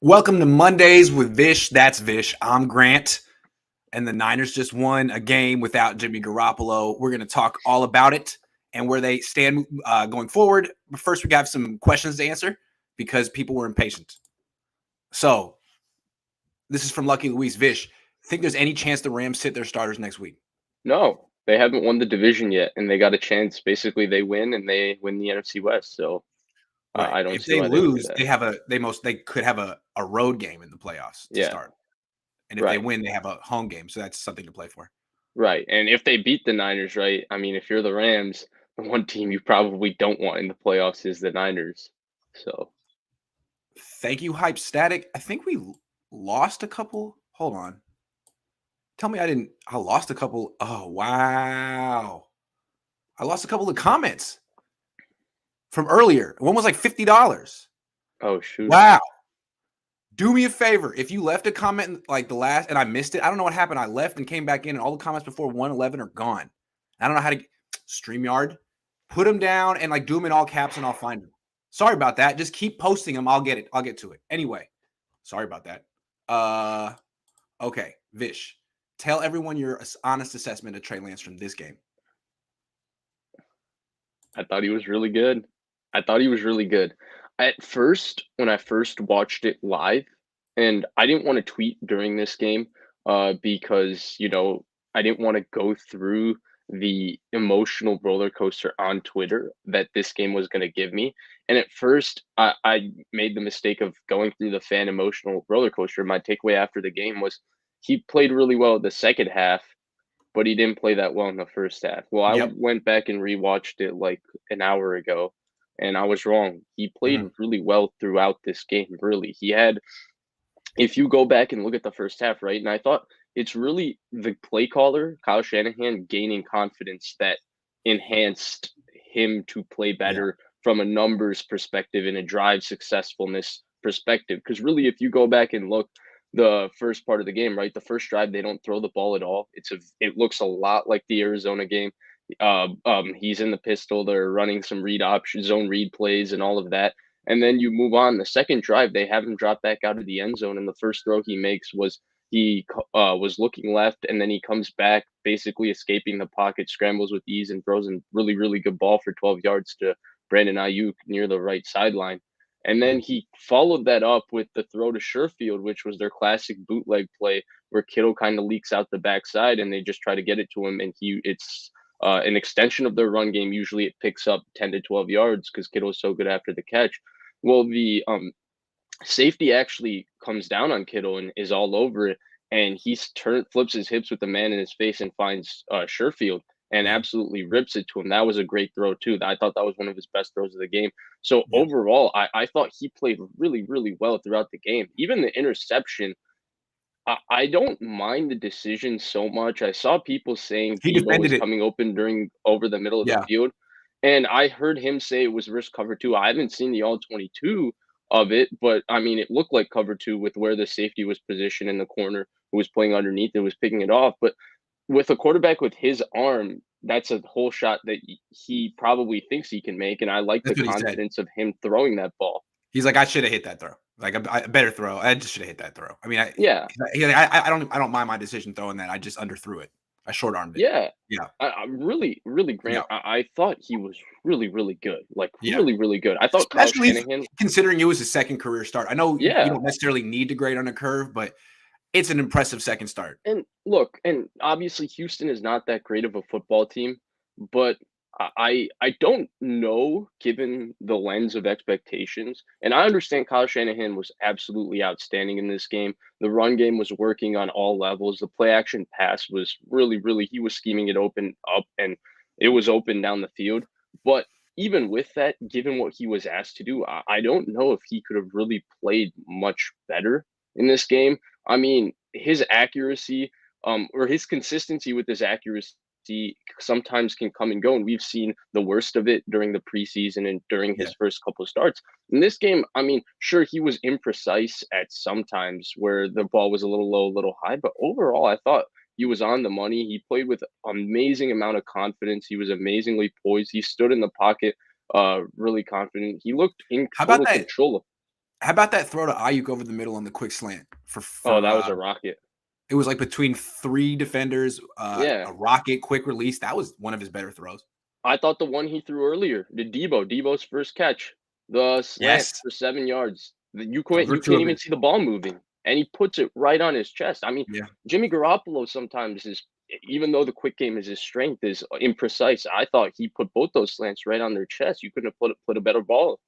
Welcome to Mondays with Vish. That's Vish. I'm Grant. And the Niners just won a game without Jimmy Garoppolo. We're going to talk all about it and where they stand going forward. But first, we got some questions to answer because people were impatient. So, this is from Lucky Louise. Vish, think there's any chance the Rams sit their starters next week? No, they haven't won the division yet, and they got a chance. Basically, they win and they win the NFC West. So Right. I don't If see they why they would do lose, that. they could have a road game in the playoffs to Yeah, start. And if they right, win, they have a home game. So that's something to play for. right. And if they beat the Niners, right? I mean, if you're the Rams, the one team you probably don't want in the playoffs is the Niners. So Thank you, Hype Static. I think we lost a couple. Hold on. Tell me I lost a couple. Oh, wow. I lost a couple of comments from earlier. One was like $50. oh shoot. Wow. Do me a favor. If you left a comment like the last and I missed it, I don't know what happened. I left and came back in and all the comments before 111 are gone. I don't know how to StreamYard. Put them down and like do them in all caps and I'll find them. Sorry about that. Just keep posting them. I'll get it. I'll get to it. Anyway, sorry about that. Okay, Vish. Tell everyone your honest assessment of Trey Lance from this game. I thought he was really good. I thought he was really good. At first, when I first watched it live, and I didn't want to tweet during this game, because I didn't want to go through the emotional roller coaster on Twitter that this game was going to give me. And at first, I made the mistake of going through the fan emotional roller coaster. My takeaway after the game was he played really well the second half, but he didn't play that well in the first half. Well, I Yep. went back and rewatched it like an hour ago, and I was wrong. He played Mhm. really well throughout this game, really. He had, if you go back and look at the first half, right? And I thought it's really the play caller, Kyle Shanahan, gaining confidence that enhanced him to play Yeah. better from a numbers perspective and a drive successfulness perspective. Because really, if you go back and look, the first part of the game, right? The first drive, they don't throw the ball at all. It looks a lot like the Arizona game. He's in the pistol. They're running some read option, zone read plays, and all of that. And then you move on. The second drive, they have him drop back out of the end zone, and the first throw he makes was was looking left, and then he comes back, basically escaping the pocket, scrambles with ease, and throws a really, really good ball for 12 yards to Brandon Ayuk near the right sideline. And then Mhm. he followed that up with the throw to Sherfield, which was their classic bootleg play, where Kittle kind of leaks out the backside, and they just try to get it to him, and it's an extension of their run game. Usually, it picks up 10 to 12 yards because Kittle is so good after the catch. Well, the safety actually comes down on Kittle and is all over it, and flips his hips with the man in his face and finds Sherfield and Yeah. absolutely rips it to him. That was a great throw too. I thought that was one of his best throws of the game. So Yeah. overall, I thought he played really, really well throughout the game. Even the interception, I don't mind the decision so much. I saw people saying He Debo was defended it. coming open during over the middle of the Yeah. field, and I heard him say it was risk cover two. I haven't seen the all 22 of it, but I mean, it looked like cover two with where the safety was positioned in the corner, who was playing underneath and was picking it off. But with a quarterback with his arm, that's a whole shot that he probably thinks he can make, and I like the That's what he said. confidence of him throwing that ball. He's like, I should have hit that throw. Like a better throw. I just should have hit that throw. I mean, Yeah, I don't mind my decision throwing that. I just underthrew it. I short armed it. yeah. Yeah. I really, really, Yeah. Grant, I thought he was really, really good. Like, Yeah. really, really good. I thought Kyle Especially Shanahan, considering it was his second career start. I know you yeah. don't necessarily need to grade on a curve, but it's an impressive second start. And look, and obviously Houston is not that great of a football team, but I don't know, given the lens of expectations. And I understand Kyle Shanahan was absolutely outstanding in this game. The run game was working on all levels. The play action pass was really, really, he was scheming it open up, and it was open down the field. But even with that, given what he was asked to do, I don't know if he could have really played much better in this game. I mean, his accuracy, or his consistency with his accuracy sometimes can come and go, and we've seen the worst of it during the preseason and during Yeah. his first couple of starts. In this game, I mean, sure, he was imprecise at some times where the ball was a little low, a little high, but overall, I thought he was on the money. He played with amazing amount of confidence. He was amazingly poised. He stood in the pocket, really confident. He looked in How about total that? control. How about that throw to Ayuk over the middle on the quick slant Oh, that was a rocket. it was like between 3 defenders, Yeah. a rocket, quick release. That was one of his better throws. I thought the one he threw earlier, the Debo's first catch, the slant Yes, for 7 yards. those were You 2 can't of even his. see the ball moving, and he puts it right on his chest. I mean, Yeah. Jimmy Garoppolo sometimes is, even though the quick game is his strength, is imprecise. I thought he put both those slants right on their chest. You couldn't have put a better ball.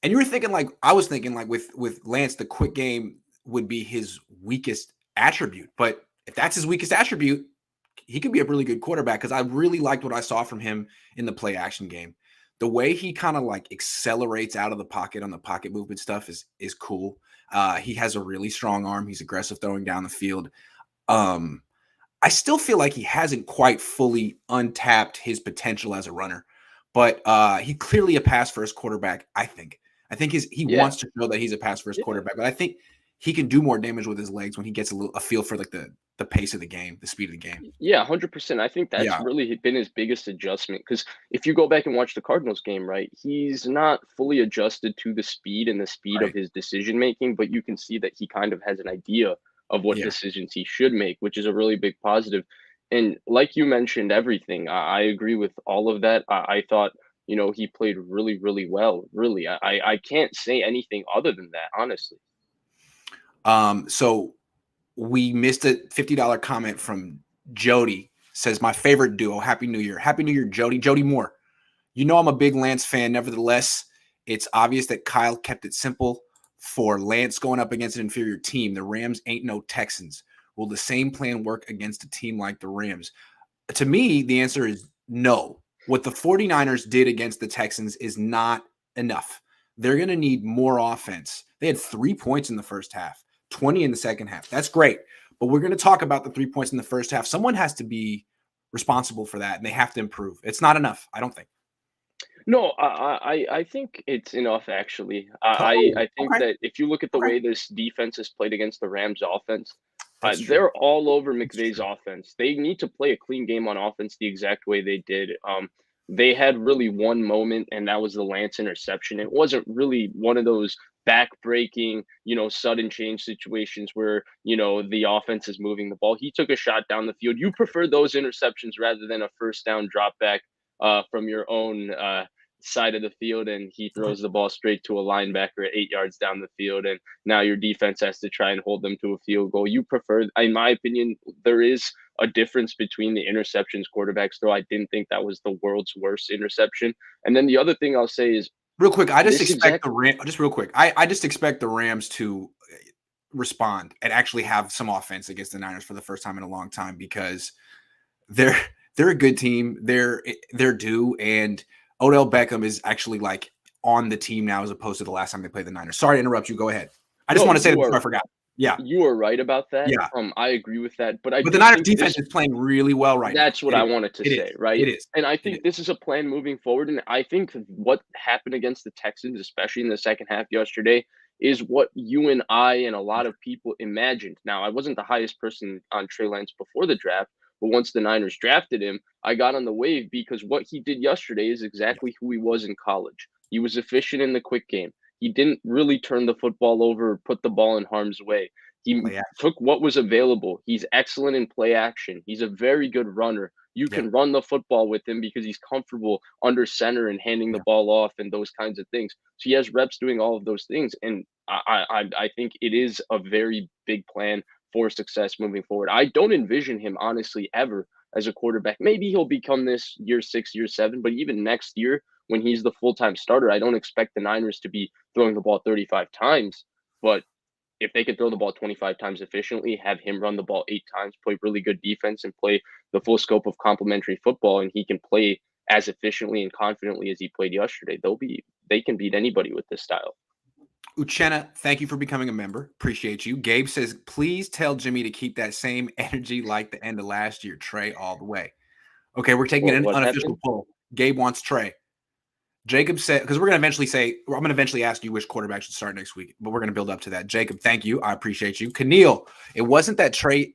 And you were thinking like I was thinking like with Lance, the quick game would be his weakest attribute. But if that's his weakest attribute, he could be a really good quarterback because I really liked what I saw from him in the play action game. The way he kind of like accelerates out of the pocket on the pocket movement stuff is cool. He has a really strong arm. He's aggressive throwing down the field. Um, I still feel like he hasn't quite fully untapped his potential as a runner, but he clearly a pass first quarterback. I think he Yeah. wants to show that he's a pass first Yeah. quarterback, but I think he can do more damage with his legs when he gets a feel for like the pace of the game, the speed of the game. Yeah, 100%. I think that's Yeah, really been his biggest adjustment. Because if you go back and watch the Cardinals game, right, he's not fully adjusted to the speed and the speed right. of his decision making, but you can see that he kind of has an idea of what Yeah. decisions he should make, which is a really big positive. And like you mentioned, everything, I agree with all of that. I thought, he played really, really well. Really, I can't say anything other than that, honestly. So we missed a $50 comment from Jody. Says my favorite duo. Happy New Year. Happy New Year, Jody. Jody Moore. You know I'm a big Lance fan. Nevertheless, it's obvious that Kyle kept it simple for Lance going up against an inferior team. The Rams ain't no Texans. Will the same plan work against a team like the Rams? To me, the answer is no. What the 49ers did against the Texans is not enough. They're going to need more offense. They had 3 points in the first half, 20 in the second half. That's great. But we're going to talk about the 3 points in the first half. Someone has to be responsible for that, and they have to improve. It's not enough, I don't think. No, I think it's enough actually. Oh, I think okay. that if you look at the Okay. way this defense has played against the Rams offense, That's true. they're all over That's McVay's true. offense. They need to play a clean game on offense the exact way they did. They had really one moment, and that was the Lance interception. It wasn't really one of those back-breaking, sudden change situations where, the offense is moving the ball. He took a shot down the field. You prefer those interceptions rather than a first down drop back from your own side of the field, and he Okay. throws the ball straight to a linebacker at 8 yards down the field, and now your defense has to try and hold them to a field goal. You prefer, in my opinion, there is a difference between the interceptions quarterbacks throw. I didn't think that was the world's worst interception. And then the other thing I'll say is Real quick, I just this expect exact the Ram just real quick. I just expect the Rams to respond and actually have some offense against the Niners for the first time in a long time because they're they're a good team. They're due, and Odell Beckham is actually like on the team now as opposed to the last time they played the Niners. Sorry to interrupt you. Go ahead. I just no, want to say that before I forgot. Yeah, you are right about that. yeah. I agree with that, but I But the do Niners think defense this is playing really well right now. That's what It I is. wanted to It say, is. right? It is. And I It think is. this is a plan moving forward. And I think what happened against the Texans, especially in the second half yesterday, is what you and I and a lot of people imagined. Now, I wasn't the highest person on Trey Lance before the draft, but once the Niners drafted him, I got on the wave because what he did yesterday is Yeah. exactly who he was in college. He was efficient in the quick game. He didn't really turn the football over or put the ball in harm's way. He Play action. took what was available. He's excellent in play action. He's a very good runner. You Yeah. can run the football with him because he's comfortable under center and handing the Yeah. ball off and those kinds of things. So he has reps doing all of those things, and I think it is a very big plan for success moving forward. I don't envision him honestly ever as a quarterback. Maybe he'll become this year 6, year 7, but even next year when he's the full time starter, I don't expect the Niners to be throwing the ball 35 times. But if they could throw the ball 25 times efficiently, have him run the ball 8 times, play really good defense, and play the full scope of complementary football, and he can play as efficiently and confidently as he played yesterday, they can beat anybody with this style. Uchenna, thank you for becoming a member. Appreciate you. Gabe says, please tell Jimmy to keep that same energy like the end of last year. Trey all the way. Okay, we're taking an What unofficial happened? poll. Gabe wants Trey. Jacob said, because we're going to eventually say, I'm going to eventually ask you which quarterback should start next week, but we're going to build up to that. Jacob, thank you. I appreciate you. Keneal, it wasn't that Trey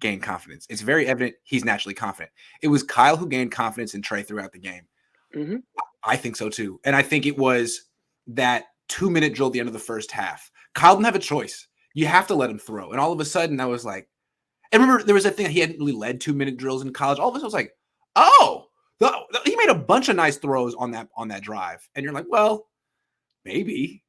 gained confidence. It's very evident he's naturally confident. It was Kyle who gained confidence in Trey throughout the game. Hmm. I think so too. And I think it was that 2-minute drill at the end of the first half. Kyle didn't have a choice. You have to let him throw. And all of a sudden, I was like, and remember, there was a thing, he hadn't really led 2-minute drills in college. All of a sudden, I was like, oh, he made a bunch of nice throws on that drive. And you're like, well, maybe.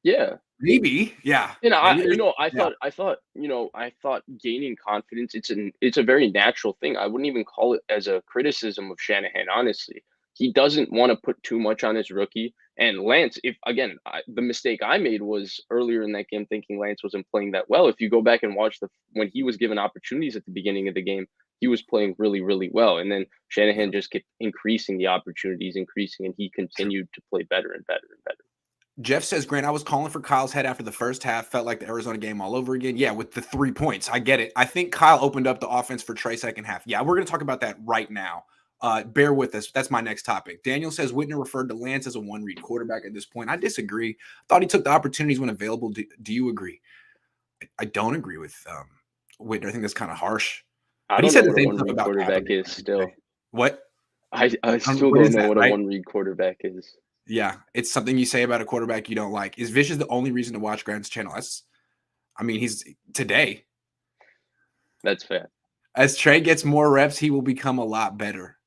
Yeah. Maybe. Yeah. And I I thought gaining confidence, it's a very natural thing. I wouldn't even call it as a criticism of Shanahan, honestly. He doesn't want to put too much on his rookie. And Lance, if again, the mistake I made was earlier in that game thinking Lance wasn't playing that well. If you go back and watch when he was given opportunities at the beginning of the game, he was playing really, really well. And then Shanahan just kept increasing the opportunities, and he continued to play better and better and better. Jeff says, Grant, I was calling for Kyle's head after the first half. Felt like the Arizona game all over again. Yeah, with the 3 points. I get it. I think Kyle opened up the offense for Trey second half. Yeah, we're going to talk about that right now. Bear with us. That's my next topic. Daniel says Whitner referred to Lance as a one-read quarterback at this point. I disagree. Thought he took the opportunities when available. Do you agree? I don't agree with Whitner. I think that's kind of harsh. But he said the same stuff about quarterback is still. What? I still don't know what a one-read quarterback is. Yeah, it's something you say about a quarterback you don't like. Is Vish the only reason to watch Grant's channel? He's today. That's fair. As Trey gets more reps, he will become a lot better.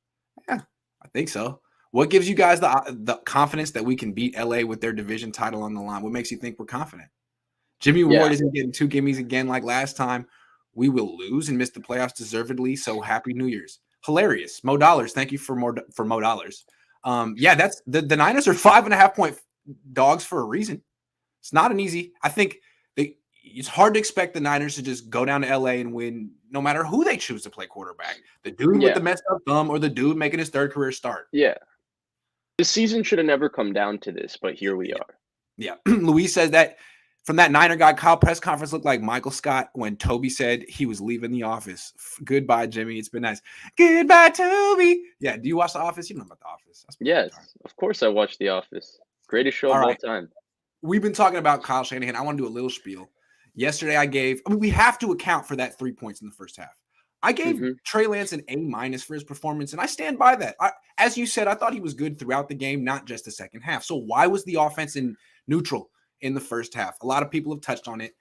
Yeah, I think so. What gives you guys the confidence that we can beat LA with their division title on the line? What makes you think we're confident? Jimmy Ward isn't getting 2 gimmies again like last time. We will lose and miss the playoffs deservedly. So happy New Year's. Hilarious. Mo Dollars. Thank you for Mo Dollars. That's the Niners are 5.5 point dogs for a reason. It's not an easy. I think it's hard to expect the Niners to just go down to LA and win no matter who they choose to play quarterback. The dude with the messed up thumb or the dude making his third career start. Yeah. The season should have never come down to this, but here we are. Yeah. Luis says that from that Niner guy, Kyle press conference looked like Michael Scott when Toby said he was leaving the office. Goodbye, Jimmy. It's been nice. Goodbye, Toby. Yeah. Do you watch The Office? You know about The Office. Yes, of course I watch The Office. Greatest show of all time. We've been talking about Kyle Shanahan. I want to do a little spiel. Yesterday, we have to account for that 3 points in the first half. I gave Trey Lance an A- for his performance, and I stand by that. As you said, I thought he was good throughout the game, not just the second half. So why was the offense in neutral in the first half? A lot of people have touched on it.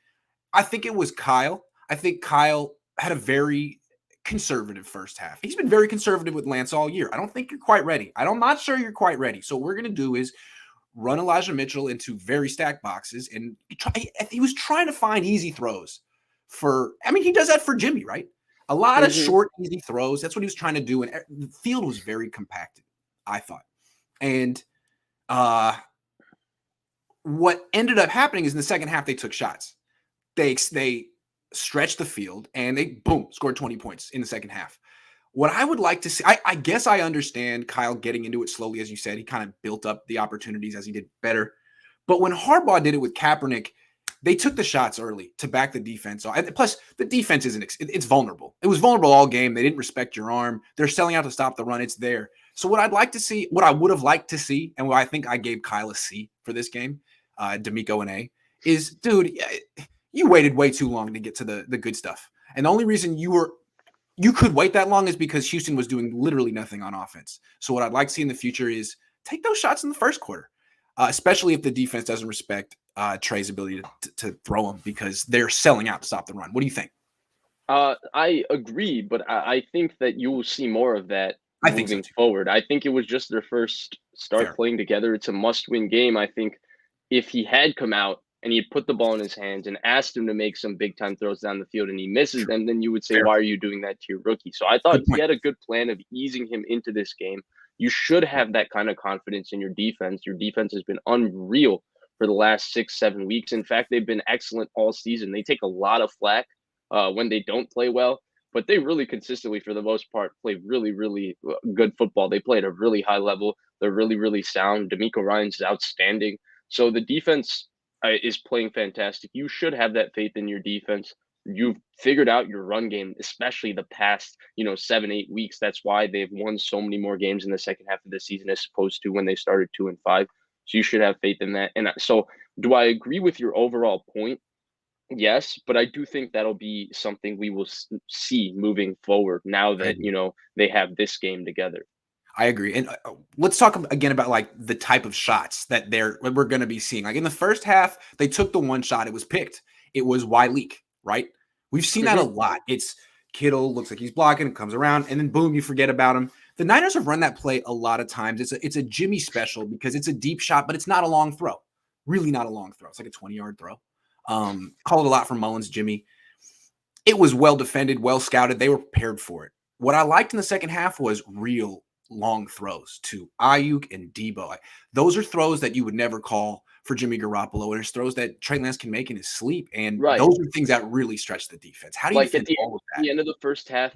I think it was Kyle. I think Kyle had a very conservative first half. He's been very conservative with Lance all year. I don't think you're quite ready. I'm not sure you're quite ready. So what we're going to do is run Elijah Mitchell into very stacked boxes, and he was trying to find easy throws he does that for Jimmy, right? A lot of short, easy throws. That's what he was trying to do, and the field was very compacted, I thought. And what ended up happening is in the second half, they took shots. They stretched the field, and they, scored 20 points in the second half. What I would like to see, I guess I understand Kyle getting into it slowly, as you said. He kind of built up the opportunities as he did better. But when Harbaugh did it with Kaepernick, they took the shots early to back the defense. Plus, the defense it's vulnerable. It was vulnerable all game. They didn't respect your arm. They're selling out to stop the run. It's there. So what I would have liked to see, and what I think I gave Kyle a C for this game, D'Amico an A, is, dude, you waited way too long to get to the good stuff. And the only reason you could wait that long is because Houston was doing literally nothing on offense. So what I'd like to see in the future is take those shots in the first quarter, especially if the defense doesn't respect Trey's ability to throw them because they're selling out to stop the run. What do you think? I agree, but I think that you will see more of that moving forward. I think it was just their first start playing together. It's a must-win game. I think if he had come out and he had put the ball in his hands and asked him to make some big-time throws down the field and he misses them, then you would say, why are you doing that to your rookie? So I thought he had a good plan of easing him into this game. You should have that kind of confidence in your defense. Your defense has been unreal for the last 6-7 weeks. In fact, they've been excellent all season. They take a lot of flack when they don't play well, but they really consistently, for the most part, play really, really good football. They play at a really high level. They're really, really sound. D'Amico Ryans is outstanding. So the defense is playing fantastic. You should have that faith in your defense. You've figured out your run game, especially the past, 7-8 weeks. That's why they've won so many more games in the second half of the season as opposed to when they started 2-5. So you should have faith in that. And so do I agree with your overall point? Yes, but I do think that'll be something we will see moving forward now that, they have this game together. I agree. And let's talk again about like the type of shots that we're going to be seeing. Like in the first half, they took the one shot. It was picked. It was Leak, right? We've seen that a lot. It's Kittle looks like he's blocking, comes around, and then boom, you forget about him. The Niners have run that play a lot of times. It's a Jimmy special because it's a deep shot, but it's not a long throw. Really not a long throw. It's like a 20-yard throw. Called a lot from Mullins, Jimmy. It was well defended, well scouted. They were prepared for it. What I liked in the second half was real long throws to Ayuk and Debo. Those are throws that you would never call for Jimmy Garoppolo, and there's throws that Trey Lance can make in his sleep, and those are things that really stretch the defense. How do you feel all of that? At the end of the first half,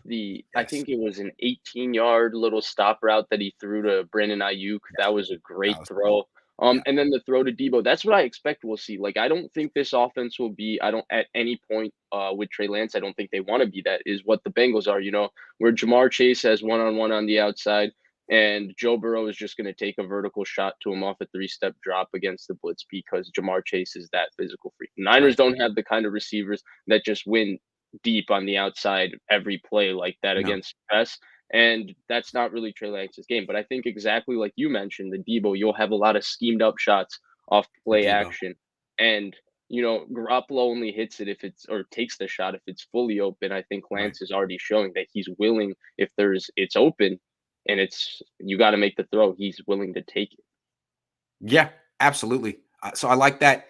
I think it was an 18-yard little stop route that he threw to Brandon Ayuk. That was a great throw. And then the throw to Debo. That's what I expect we'll see. Like, I don't think this offense will be. I don't at any point with Trey Lance. I don't think they want to be. That is what the Bengals are. Where Jamar Chase has one-on-one on the outside. And Joe Burrow is just going to take a vertical shot to him off a 3-step drop against the blitz because Jamar Chase is that physical freak. Niners don't have the kind of receivers that just win deep on the outside every play like that against press. And that's not really Trey Lance's game. But I think exactly like you mentioned, the Debo, you'll have a lot of schemed up shots off play action. And, Garoppolo only hits it or takes the shot if it's fully open. I think Lance is already showing that he's willing, if it's open, and you got to make the throw, he's willing to take it. Yeah, absolutely. So I like that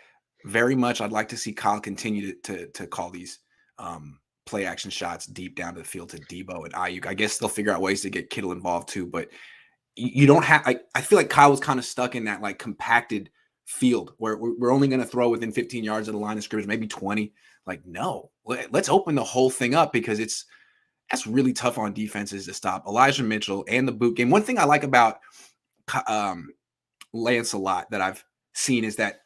very much. I'd like to see Kyle continue to call these play action shots deep down to the field to Debo and Ayuk. I guess they'll figure out ways to get Kittle involved too, but you don't have. I feel like Kyle was kind of stuck in that like compacted field where we're only going to throw within 15 yards of the line of scrimmage, maybe 20. Like, no, let's open the whole thing up because that's really tough on defenses to stop Elijah Mitchell and the boot game. One thing I like about Lance a lot that I've seen is that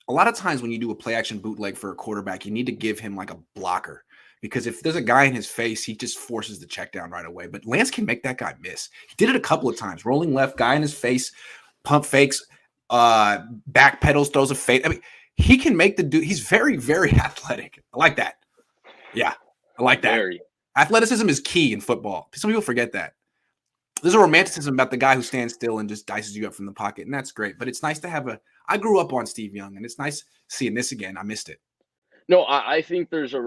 a lot of times when you do a play action bootleg for a quarterback, you need to give him like a blocker because if there's a guy in his face, he just forces the check down right away. But Lance can make that guy miss. He did it a couple of times, rolling left, guy in his face, pump fakes, back pedals, throws a fade. I mean, he can make the dude. He's very, very athletic. I like that. Yeah, I like that. Athleticism is key in football. Some people forget that. There's a romanticism about the guy who stands still and just dices you up from the pocket, and that's great. But it's nice to have I grew up on Steve Young, and it's nice seeing this again. I missed it. No, I think there's a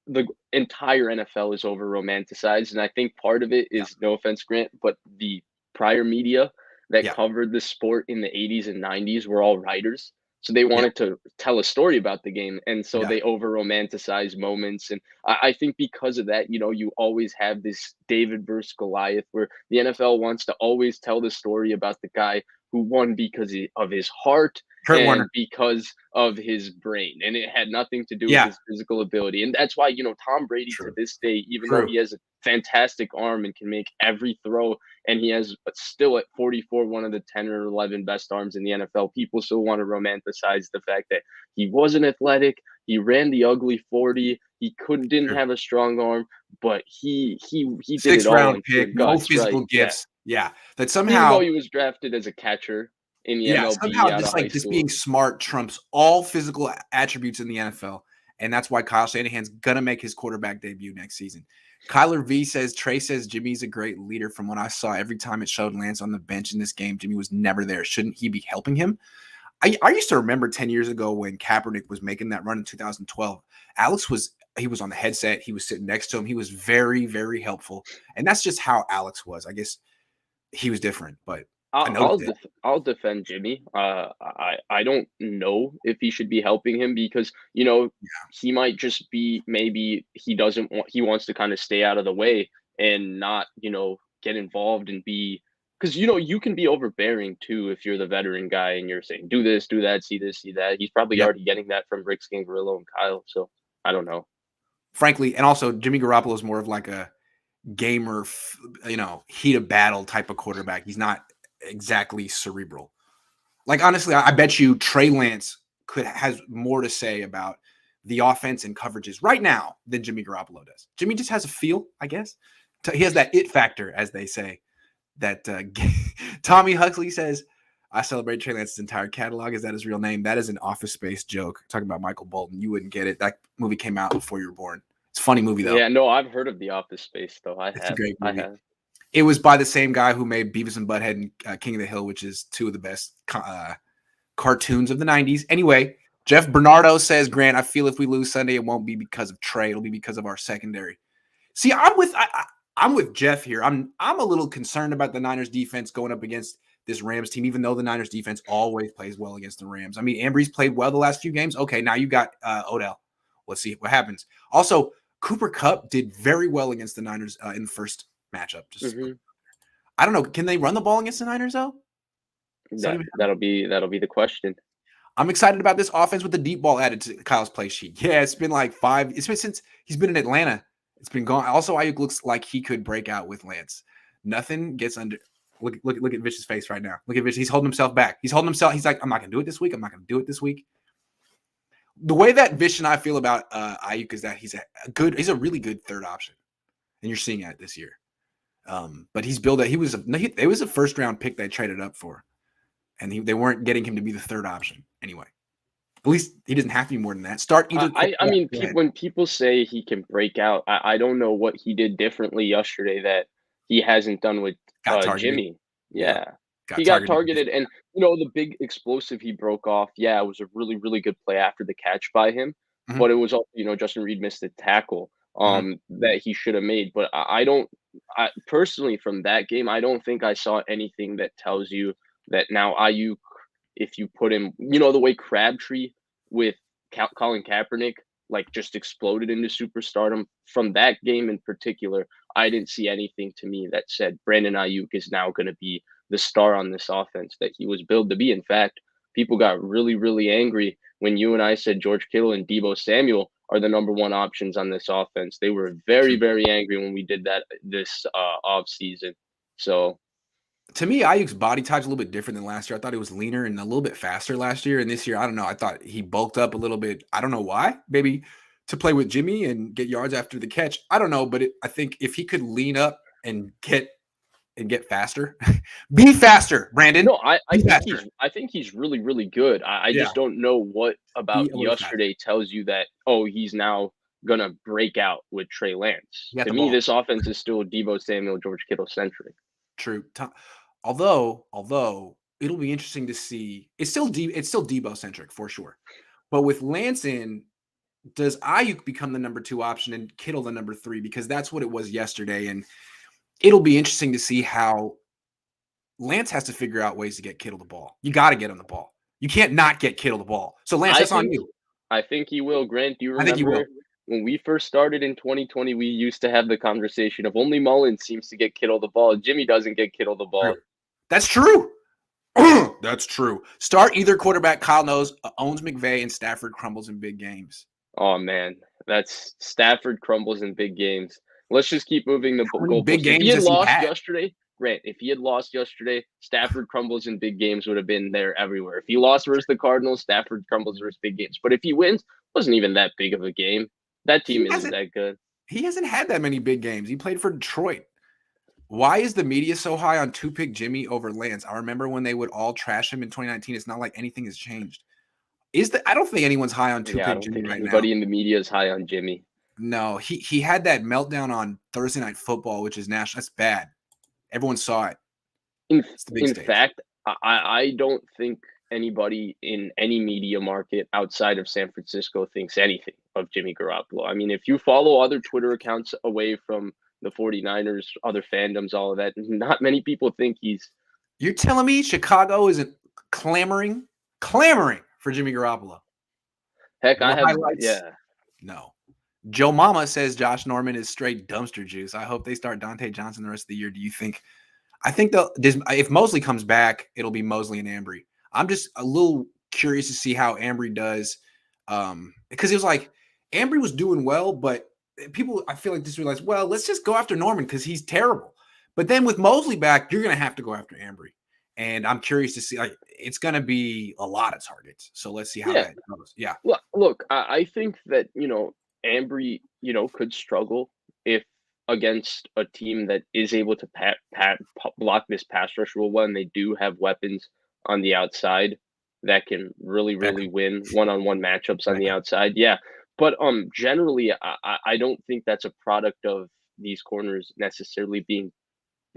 the entire NFL is over romanticized, and I think part of it is no offense, Grant, but the prior media that covered the sport in the 80s and 90s were all writers. So they wanted to tell a story about the game. And so they over romanticize moments. And I think because of that, you always have this David versus Goliath where the NFL wants to always tell the story about the guy who won because of his heart because of his brain. And it had nothing to do with his physical ability. And that's why, Tom Brady to this day, even though he has a fantastic arm and can make every throw, and he has still at 44 one of the 10 or 11 best arms in the NFL, people still want to romanticize the fact that he wasn't athletic, he ran the ugly 40, he didn't have a strong arm, but he did it all. 6th-round pick, no physical gifts. Yeah, that somehow even though he was drafted as a catcher in the MLB, somehow just being smart trumps all physical attributes in the NFL, and that's why Kyle Shanahan's gonna make his quarterback debut next season. Kyler V says, Trey says Jimmy's a great leader. From what I saw, every time it showed Lance on the bench in this game, Jimmy was never there. Shouldn't he be helping him? I used to remember 10 years ago when Kaepernick was making that run in 2012. Alex was on the headset. He was sitting next to him. He was very, very helpful. And that's just how Alex was. I guess he was different, but I'll defend Jimmy. I don't know if he should be helping him because he might just be, maybe he wants to kind of stay out of the way and not get involved and be, because you can be overbearing too if you're the veteran guy and you're saying do this, do that, see this, see that. He's probably already getting that from Rick Scangarillo and Kyle. So I don't know. Frankly, and also Jimmy Garoppolo is more of like a gamer, heat of battle type of quarterback. He's not exactly cerebral. Like, honestly, I bet you Trey Lance has more to say about the offense and coverages right now than Jimmy Garoppolo does. Jimmy just has a feel, I guess. He has that it factor, as they say. That Tommy Huxley says, I celebrate Trey Lance's entire catalog. Is that his real name? That is an Office Space joke. Talking about Michael Bolton. You wouldn't get it. That movie came out before you were born. It's a funny movie, though. Yeah, no, I've heard of The Office Space, though. It's a great movie. It was by the same guy who made Beavis and Butthead and King of the Hill, which is two of the best cartoons of the 90s. Anyway, Jeff Bernardo says, Grant, I feel if we lose Sunday, it won't be because of Trey. It'll be because of our secondary. See, I'm with Jeff here. I'm a little concerned about the Niners defense going up against this Rams team, even though the Niners defense always plays well against the Rams. I mean, Ambry's played well the last few games. Okay, now you got Odell. Let's see what happens. Also, Cooper Kupp did very well against the Niners in the first matchup. I don't know. Can they run the ball against the Niners though? That'll be the question. I'm excited about this offense with the deep ball added to Kyle's play sheet. Yeah, it's been like 5. It's been since he's been in Atlanta. It's been gone. Also, Ayuk looks like he could break out with Lance. Nothing gets under. Look at Vish's face right now. Look at Vish. He's holding himself back. He's like, I'm not gonna do it this week. I'm not gonna do it this week. The way that Vish and I feel about Ayuk is that he's a really good third option, and you're seeing that this year. But he's built it. It was a first round pick they traded up for, and they weren't getting him to be the third option anyway. At least he doesn't have to be more than that. Start either. I mean, when people say he can break out, I don't know what he did differently yesterday that he hasn't done with Jimmy. Yeah. He got targeted, and the big explosive he broke off. Yeah, it was a really, really good play after the catch by him, but it was also Justin Reed missed the tackle that he should have made. But I personally from that game, I don't think I saw anything that tells you that now Ayuk, if you put him, the way Crabtree with Colin Kaepernick just exploded into superstardom. From that game in particular, I didn't see anything to me that said Brandon Ayuk is now going to be the star on this offense that he was billed to be. In fact, people got really, really angry when you and I said George Kittle and Deebo Samuel are the number one options on this offense. They were very, very angry when we did that this off season. So to me, Ayuk's body type's a little bit different than last year. I thought he was leaner and a little bit faster last year. And this year, I don't know. I thought he bulked up a little bit. I don't know why. Maybe to play with Jimmy and get yards after the catch. I don't know. But I think if he could lean up and get faster, be faster, Brandon. No, I think he's really, really good. I just don't know what about yesterday tells you that, he's now going to break out with Trey Lance. To me, this offense is still Deebo Samuel, George Kittle centric. True. Although it'll be interesting to see. It's still Deebo centric for sure. But with Lance in, does Ayuk become the number 2 option and Kittle the number 3? Because that's what it was yesterday. And it'll be interesting to see how Lance has to figure out ways to get Kittle the ball. You got to get him the ball. You can't not get Kittle the ball. So Lance, that's on you. I think he will. Grant, do you remember when we first started in 2020, we used to have the conversation of only Mullins seems to get Kittle the ball. Jimmy doesn't get Kittle the ball. That's true. That's true. Start either quarterback. Kyle knows owns McVay and Stafford crumbles in big games. Oh, man. That's Stafford crumbles in big games. Let's just keep moving the goalposts. Big games if he had lost yesterday, Grant, if he had lost yesterday, Stafford crumbles in big games would have been there everywhere. If he lost versus the Cardinals, Stafford crumbles versus big games. But if he wins, it wasn't even that big of a game. That team isn't that good. He hasn't had that many big games. He played for Detroit. Why is the media so high on 2-pick Jimmy over Lance? I remember when they would all trash him in 2019. It's not like anything has changed. I don't think anyone's high on 2-pick Jimmy right now. Everybody in the media is high on Jimmy. No, he had that meltdown on Thursday Night Football, which is national. That's bad. Everyone saw it. In fact, I don't think anybody in any media market outside of San Francisco thinks anything of Jimmy Garoppolo. I mean, if you follow other Twitter accounts away from the 49ers, other fandoms, all of that, not many people think he's... You're telling me Chicago isn't clamoring for Jimmy Garoppolo? Heck, I have... Highlights? Yeah. No. Joe Mama says Josh Norman is straight dumpster juice. I hope they start Dante Johnson the rest of the year. Do you think? I think if Mosley comes back, it'll be Mosley and Ambry. I'm just a little curious to see how Ambry does, because it was like Ambry was doing well, but people I feel like just realized, well, let's just go after Norman because he's terrible. But then with Mosley back, you're gonna have to go after Ambry, and I'm curious to see. Like, it's gonna be a lot of targets. So let's see how that goes. Yeah. Well, look, I think that Ambry, could struggle if against a team that is able to block this pass rush real well, and they do have weapons on the outside that can really, really win one-on-one matchups on the outside. Yeah, but generally, I don't think that's a product of these corners necessarily being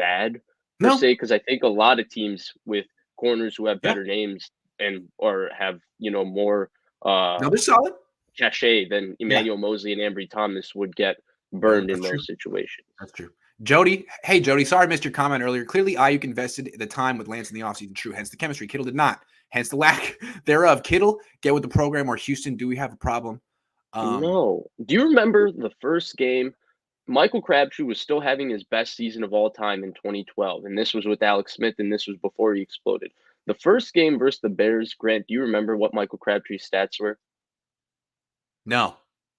bad per No. se, because I think a lot of teams with corners who have Yeah. better names and or have, more No, they're solid. cachet than Yeah. Emmanuel Mosley and Ambry Thomas would get No, burned in that's true. those situations. That's true. Jody, hey Jody, sorry I missed your comment earlier. Clearly, Ayuk invested the time with Lance in the offseason. True, hence the chemistry. Kittle did not. Hence the lack thereof. Kittle, get with the program. Or Houston, do we have a problem? No. Do you remember the first game? Michael Crabtree was still having his best season of all time in 2012, and this was with Alex Smith, and this was before he exploded. The first game versus the Bears, Grant, do you remember what Michael Crabtree's stats were? No.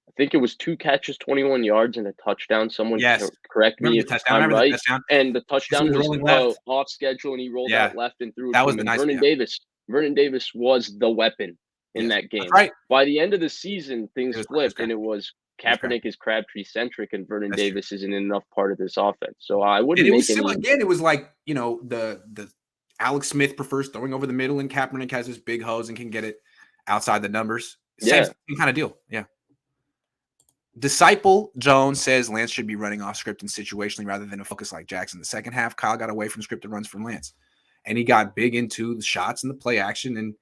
I think it was 2 catches, 21 yards, and a touchdown. Someone Yes. correct me Remember if the touchdown? I'm Remember the right. touchdown? And the Houston touchdown was was rolling left. off schedule, and he rolled Yeah. out left and threw it That to was him. the And nice Vernon Davis was the weapon in Yes. that game. That's right. By the end of the season, things It was flipped, and Crabtree. it was It was Kaepernick is Crabtree centric, and Vernon That's true. Davis isn't enough part of this offense. So I And wouldn't it was make similar any. again. It was like, the Alex Smith prefers throwing over the middle, and Kaepernick has this big hose and can get it outside the numbers. Same kind of deal. Yeah. Disciple Jones says Lance should be running off script and situationally rather than a focus like Jackson. The second half, Kyle got away from scripted runs from Lance, and he got big into the shots and the play action. And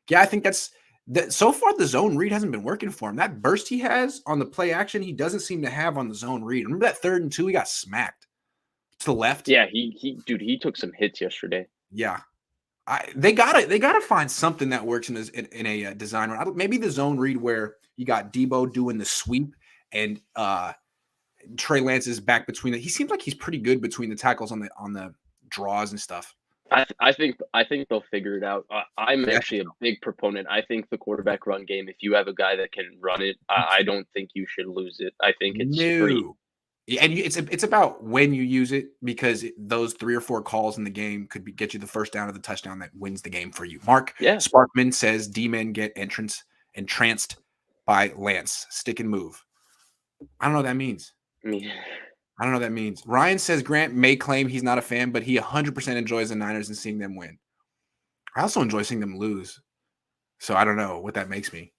yeah, I think that's that. So far, the zone read hasn't been working for him. That burst he has on the play action, he doesn't seem to have on the zone read. Remember that 3rd and 2, he got smacked to the left. Yeah, he took some hits yesterday. Yeah. They gotta find something that works in a design run. Maybe the zone read where you got Debo doing the sweep and Trey Lance is back between it. He seems like he's pretty good between the tackles on the draws and stuff. I think they'll figure it out. I'm actually a big proponent. I think the quarterback run game, if you have a guy that can run it, I don't think you should lose it. I think it's free. And it's about when you use it, because those 3 or 4 calls in the game could get you the first down or the touchdown that wins the game for you. Mark Sparkman says D-men get entranced by Lance. Stick and move. I don't know what that means. I don't know what that means. Ryan says Grant may claim he's not a fan, but he 100% enjoys the Niners and seeing them win. I also enjoy seeing them lose. So I don't know what that makes me.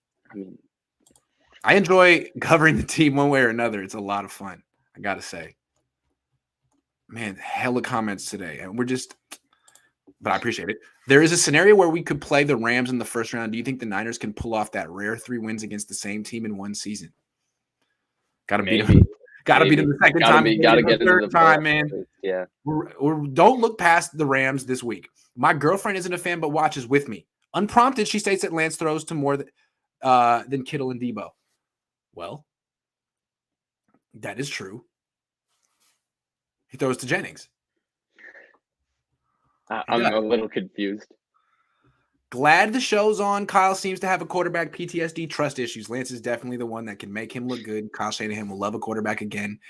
I enjoy covering the team one way or another. It's a lot of fun, I got to say. Man, hella comments today. And but I appreciate it. There is a scenario where we could play the Rams in the first round. Do you think the Niners can pull off that rare 3 wins against the same team in one season? Got to beat them. Got to beat them the second time. Got to get the third time, man. Yeah. Don't look past the Rams this week. My girlfriend isn't a fan, but watches with me. Unprompted, she states that Lance throws to more than Kittle and Debo. Well, that is true. He throws to Jennings. I'm a little confused. Glad the show's on. Kyle seems to have a quarterback PTSD trust issues. Lance is definitely the one that can make him look good. Kyle Shanahan will love a quarterback again.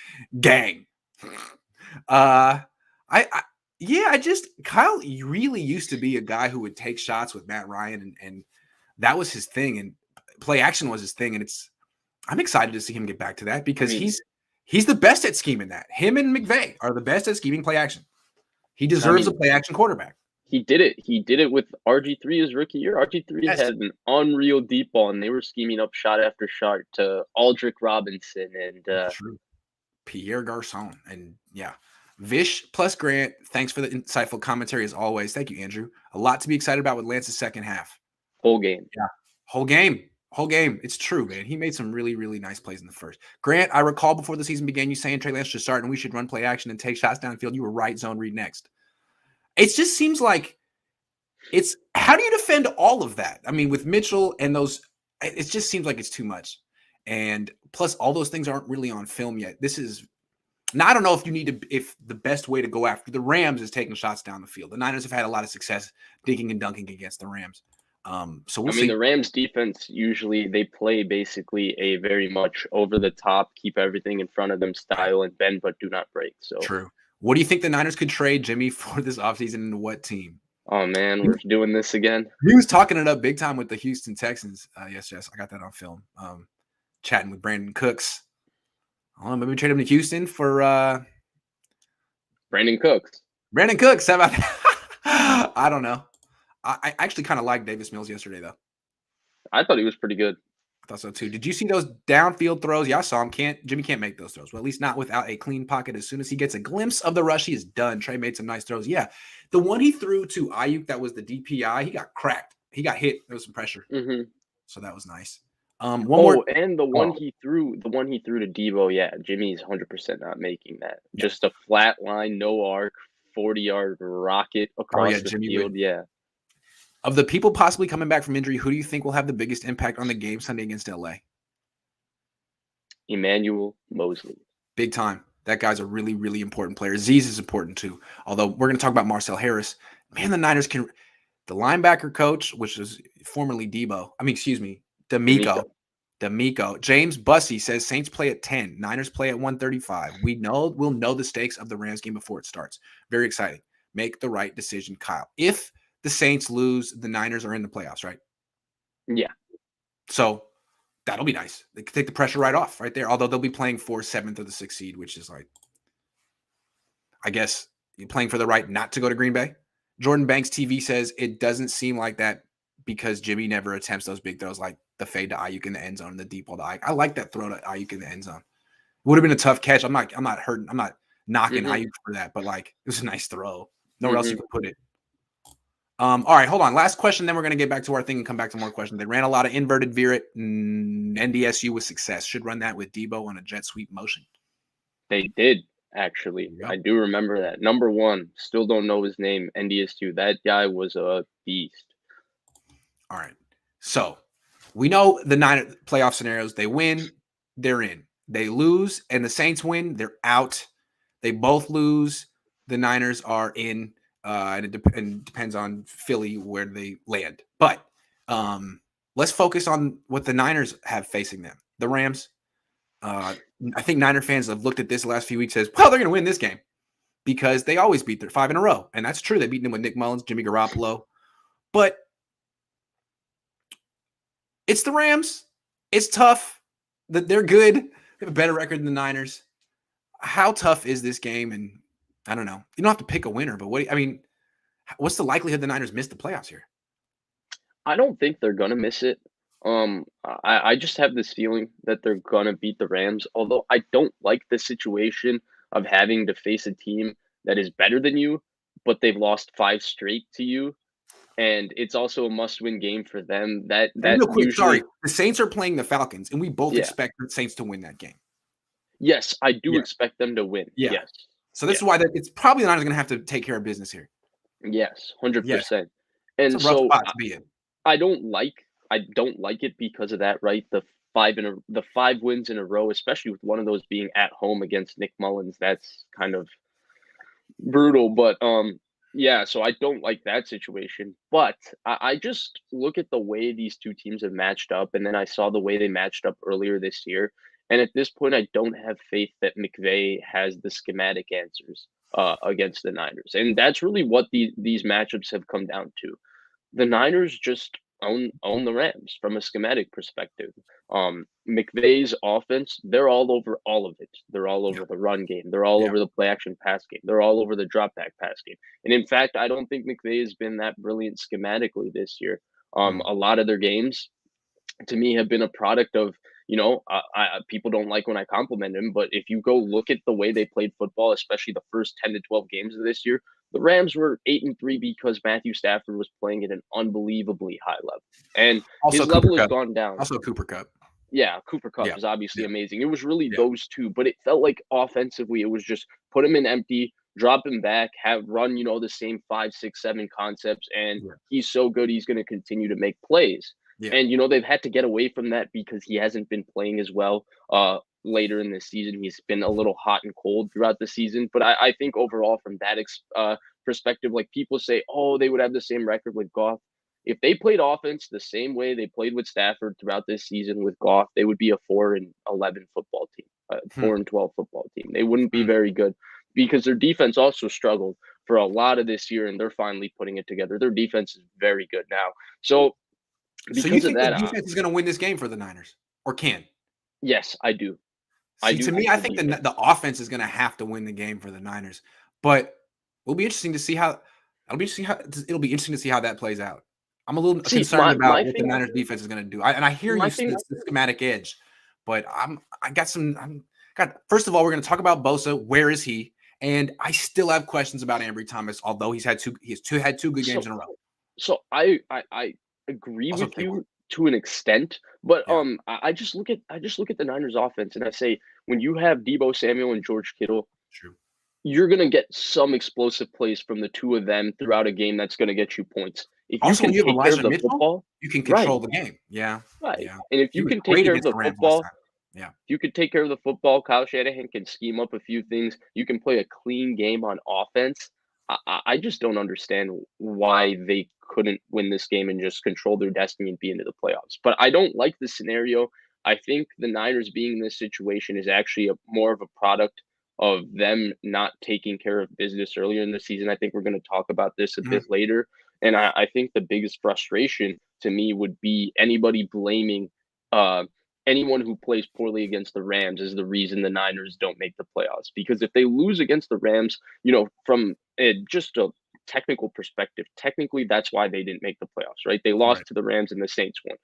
Gang. Kyle really used to be a guy who would take shots with Matt Ryan, and that was his thing, and play action was his thing. And I'm excited to see him get back to that, because he's the best at scheming that. Him and McVay are the best at scheming play action. He deserves a play action quarterback. He did it. He did it with RG3 his rookie year. RG3 had an unreal deep ball, and they were scheming up shot after shot to Aldrick Robinson and Pierre Garçon. And Vish plus Grant, thanks for the insightful commentary as always. Thank you, Andrew. A lot to be excited about with Lance's second half. Whole game. Yeah. Whole game. It's true, man. He made some really, really nice plays in the first. Grant, I recall before the season began, you saying Trey Lance should start and we should run play action and take shots downfield. You were right. Zone read next. It just seems like how do you defend all of that? I mean, with Mitchell and those, it just seems like it's too much. And plus, all those things aren't really on film yet. I don't know if the best way to go after the Rams is taking shots down the field. The Niners have had a lot of success dinking and dunking against the Rams. So we'll see. The Rams defense, usually they play basically a very much over the top, keep everything in front of them style and bend but do not break. So true. What do you think the Niners could trade Jimmy for this offseason, and what team? Oh man, we're doing this again. He was talking it up big time with the Houston Texans. Yes, I got that on film. Chatting with Brandon Cooks. Maybe trade him to Houston for Brandon Cooks. Brandon Cooks, how about that? I don't know. I actually kind of liked Davis Mills yesterday, though. I thought he was pretty good. I thought so too. Did you see those downfield throws? Yeah, I saw him. Jimmy can't make those throws. Well, at least not without a clean pocket. As soon as he gets a glimpse of the rush, he is done. Trey made some nice throws. Yeah, the one he threw to Ayuk that was the DPI, he got cracked. He got hit. There was some pressure, so that was nice. One more. And the one he threw to Debo, yeah, Jimmy's 100% not making that. Yeah. Just a flat line, no arc, 40-yard rocket across the Jimmy field. would. Yeah. Of the people possibly coming back from injury, who do you think will have the biggest impact on the game Sunday against LA? Emmanuel Mosley. Big time. That guy's a really, really important player. Z's is important too. Although we're going to talk about Marcel Harris. Man, the Niners can. The linebacker coach, which is formerly D'Amico. James Bussey says Saints play at 10. Niners play at 135. We'll know the stakes of the Rams game before it starts. Very exciting. Make the right decision, Kyle. If the Saints lose, the Niners are in the playoffs, right? Yeah. So that'll be nice. They can take the pressure right off right there. Although they'll be playing for 7th or the 6th seed, which is like, I guess you're playing for the right not to go to Green Bay. Jordan Banks TV says it doesn't seem like that because Jimmy never attempts those big throws like the fade to Ayuk in the end zone and the deep ball to Ayuk. I like that throw to Ayuk in the end zone. It would have been a tough catch. I'm not hurting. I'm not knocking Ayuk for that, but like it was a nice throw. Nowhere else you could put it. All right, hold on. Last question, then we're going to get back to our thing and come back to more questions. They ran a lot of inverted veer it. NDSU with success. Should run that with Debo on a jet sweep motion. They did, actually. Yep. I do remember that. Number 1, still don't know his name, NDSU. That guy was a beast. All right. So we know the 9 playoff scenarios. They win, they're in. They lose, and the Saints win, they're out. They both lose, the Niners are in. And it depends on Philly where they land. But let's focus on what the Niners have facing them. The Rams. I think Niner fans have looked at this the last few weeks as, well, they're going to win this game because they always beat their 5 in a row. And that's true. They beat them with Nick Mullins, Jimmy Garoppolo. But it's the Rams. It's tough. They're good. They have a better record than the Niners. How tough is this game? And I don't know. You don't have to pick a winner, but what's the likelihood the Niners miss the playoffs here? I don't think they're gonna miss it. I just have this feeling that they're gonna beat the Rams. Although I don't like the situation of having to face a team that is better than you, but they've lost 5 straight to you, and it's also a must-win game for them. That real quick, sorry, the Saints are playing the Falcons, and we both expect the Saints to win that game. Yes, I do expect them to win. Yeah. Yes. So this is why it's probably the Niners going to have to take care of business here. Yes, 100%. And it's a rough spot to be in. I don't like it because of that, right? The 5 wins in a row, especially with one of those being at home against Nick Mullins, that's kind of brutal. But so I don't like that situation. But I just look at the way these two teams have matched up, and then I saw the way they matched up earlier this year. And at this point, I don't have faith that McVay has the schematic answers against the Niners. And that's really what these matchups have come down to. The Niners just own the Rams from a schematic perspective. McVay's offense, they're all over all of it. They're all over the run game. They're all over the play action pass game. They're all over the drop back pass game. And in fact, I don't think McVay has been that brilliant schematically this year. A lot of their games, to me, have been a product of, people don't like when I compliment him, but if you go look at the way they played football, especially the first 10 to 12 games of this year, the Rams were 8-3 because Matthew Stafford was playing at an unbelievably high level. And also his level has gone down. Also Cooper Kupp. Yeah, Cooper Kupp is obviously amazing. It was really those two, but it felt like offensively it was just put him in empty, drop him back, have run, the same 5, 6, 7 concepts, and he's so good he's going to continue to make plays. Yeah. And, they've had to get away from that because he hasn't been playing as well later in the season. He's been a little hot and cold throughout the season. But I think overall from that perspective, like people say, oh, they would have the same record with Goff. If they played offense the same way they played with Stafford throughout this season with Goff, they would be a 4-11 football team, 4-12 football team. They wouldn't be very good because their defense also struggled for a lot of this year, and they're finally putting it together. Their defense is very good now. So you think the defense is going to win this game for the Niners, or can? Yes, I do. I think the offense is going to have to win the game for the Niners, but it'll be interesting to see how that plays out. I'm a little See, concerned about my what the thing Niners defense is going to do. And I hear you, my the thing schematic edge, but I got some. First of all, we're going to talk about Bosa. Where is he? And I still have questions about Ambry Thomas, although he has two good so games in a row. so I agree Also with play well. you to an extent, but Yeah, I just look at the Niners offense and I say when you have Debo Samuel and George Kittle, true. you're gonna get some explosive plays from the two of them throughout a game that's gonna get you points. If you Also, when can you have take care of Elijah the Mitchell, football, you can right, control the game. Yeah, right, yeah. and if He you was can take great care of against the the Rams last football, time. Yeah, you could take care of the football. Kyle Shanahan can scheme up a few things. You can play a clean game on offense. I just don't understand why they couldn't win this game and just control their destiny and be into the playoffs. But I don't like the scenario. I think the Niners being in this situation is actually more of a product of them not taking care of business earlier in the season. I think we're going to talk about this a Mhm. bit later. And I think the biggest frustration to me would be anybody blaming uh, anyone who plays poorly against the Rams is the reason the Niners don't make the playoffs. Because if they lose against the Rams, from just a technical perspective, technically that's why they didn't make the playoffs, right? They lost Right. to the Rams and the Saints won.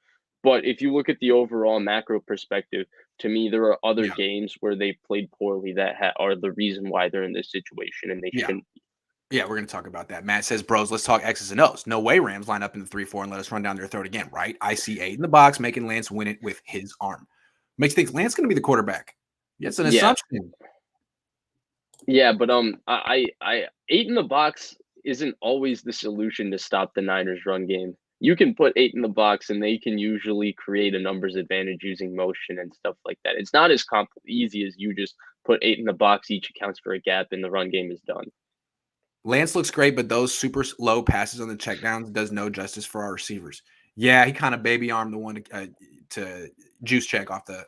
But if you look at the overall macro perspective, to me, there are other Yeah, games where they played poorly that are the reason why they're in this situation, and they yeah. shouldn't. Yeah, we're going to talk about that. Matt says, bros, let's talk X's and O's. No way Rams line up in the 3-4 and let us run down their throat again, right? I see 8 in the box, making Lance win it with his arm. Makes you think Lance going to be the quarterback. Yeah, it's an Yeah, assumption. yeah, but I eight in the box isn't always the solution to stop the Niners run game. You can put eight in the box and they can usually create a numbers advantage using motion and stuff like that. It's not as easy as you just put eight in the box, each accounts for a gap, and the run game is done. Lance looks great, but those super low passes on the checkdowns does no justice for our receivers. Yeah, he kind of baby armed the one to juice check off the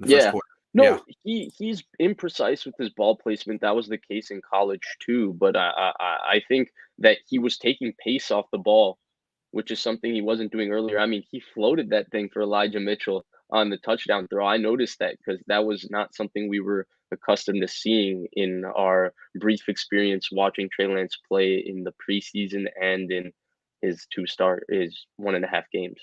first Yeah. quarter. Yeah, No, he's imprecise with his ball placement. That was the case in college too. But I think that he was taking pace off the ball, which is something he wasn't doing earlier. I mean, he floated that thing for Elijah Mitchell on the touchdown throw. I noticed that because that was not something we were accustomed to seeing in our brief experience watching Trey Lance play in the preseason and in his 1.5 games.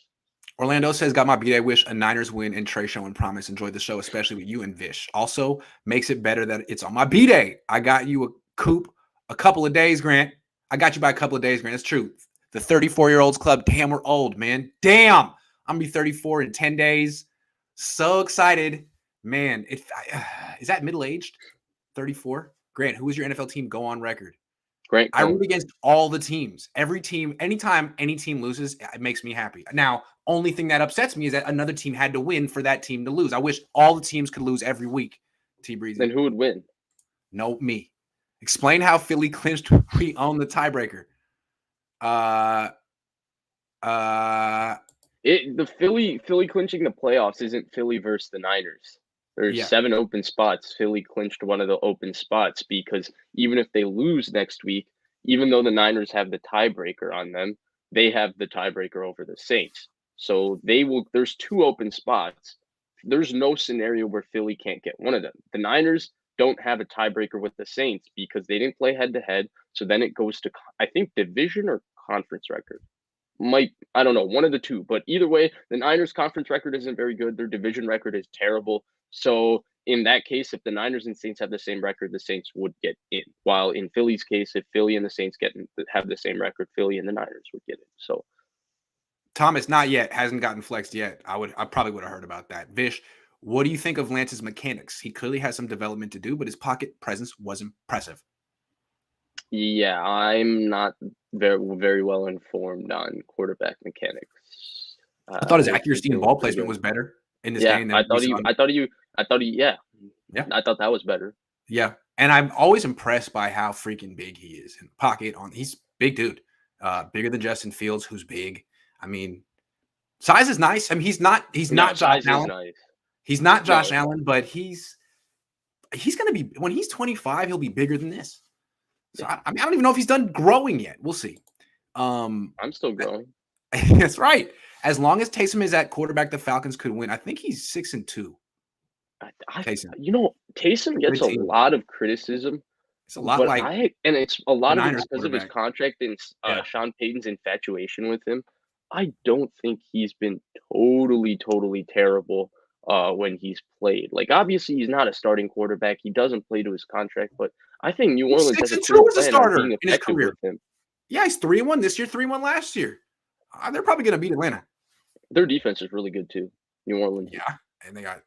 Orlando says, got my B-Day wish, a Niners win, and Trey showing promise. Enjoyed the show, especially with you and Vish. Also, makes it better that it's on my B-Day. I got you a coupe a couple of days, Grant. I got you by a couple of days, Grant. It's true. The 34-year-olds club. Damn, we're old, man. Damn. I'm going to be 34 in 10 days. So excited. Man, is that middle-aged? 34? Grant, who was your NFL team? Go on record. Grant I Cohn. root against all the teams. Every team, anytime any team loses, it makes me happy. Now, only thing that upsets me is that another team had to win for that team to lose. I wish all the teams could lose every week. T Then Breezy. who would win? No, me. Explain how Philly clinched we own the tiebreaker. Uh The Philly clinching the playoffs isn't Philly versus the Niners. There's yeah. 7 open spots. Philly clinched one of the open spots because even if they lose next week, even though the Niners have the tiebreaker on them, they have the tiebreaker over the Saints. So there's 2 open spots. There's no scenario where Philly can't get one of them. The Niners don't have a tiebreaker with the Saints because they didn't play head to head. So then it goes to, I think, division or conference record. I don't know, one of the two, but either way, the Niners conference record isn't very good. Their division record is terrible. So in that case, if the Niners and Saints have the same record, the Saints would get in. While in Philly's case, if Philly and the Saints have the same record, Philly and the Niners would get in. So Thomas, not yet, hasn't gotten flexed yet. I probably would have heard about that. Vish, what do you think of Lance's mechanics? He clearly has some development to do, but his pocket presence was impressive. yeah, I'm not very well informed on quarterback mechanics. I thought his They can accuracy and do ball pretty placement good. was better in this Yeah, game than we saw. yeah, Yeah, I thought that was better. yeah, and I'm always impressed by how freaking big he is in the pocket. He's big dude, bigger than Justin Fields, who's big. I mean, size is nice. I mean, he's No, not Josh size is Allen. nice. He's not Josh No, Allen, but he's gonna be when he's 25, he'll be bigger than this. So yeah, I mean, I don't even know if he's done growing yet. We'll see. I'm still growing. That's right. As long as Taysom is at quarterback, the Falcons could win. I think he's 6-2. Taysom, Taysom gets good a team. lot of criticism, It's a lot like it's a the lot of it is Niners because of his quarterback. contract and Yeah, Sean Payton's infatuation with him. I don't think he's been totally terrible when he's played. Like, obviously, he's not a starting quarterback. He doesn't play to his contract, but I think New He's Orleans has a 6-2 clear as a plan on starter being in his effective career. with him. Yeah, he's 3-1 this year, 3-1 last year. They're probably going to beat Atlanta. Their defense is really good too. New Orleans. Yeah, and they got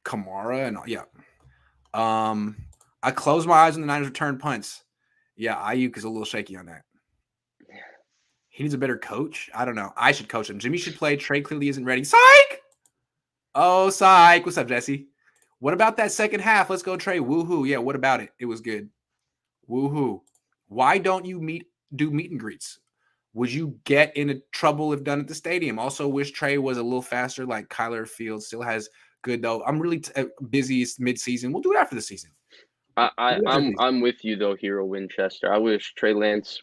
Kamara and yeah. I close my eyes when the Niners return punts. Yeah, Ayuk is a little shaky on that. He needs a better coach. I don't know. I should coach him. Jimmy should play. Trey clearly isn't ready. Psych! Oh, psych. What's up, Jesse? What about that second half? Let's go, Trey. Woohoo. Yeah, what about it? It was good. Woohoo. Why don't you do meet and greets? Would you get into trouble if done at the stadium? Also, wish Trey was a little faster, like Kyler Fields still has good though. I'm really busy mid-season. We'll do it after the season. I'm with you though, Hero Winchester. I wish Trey Lance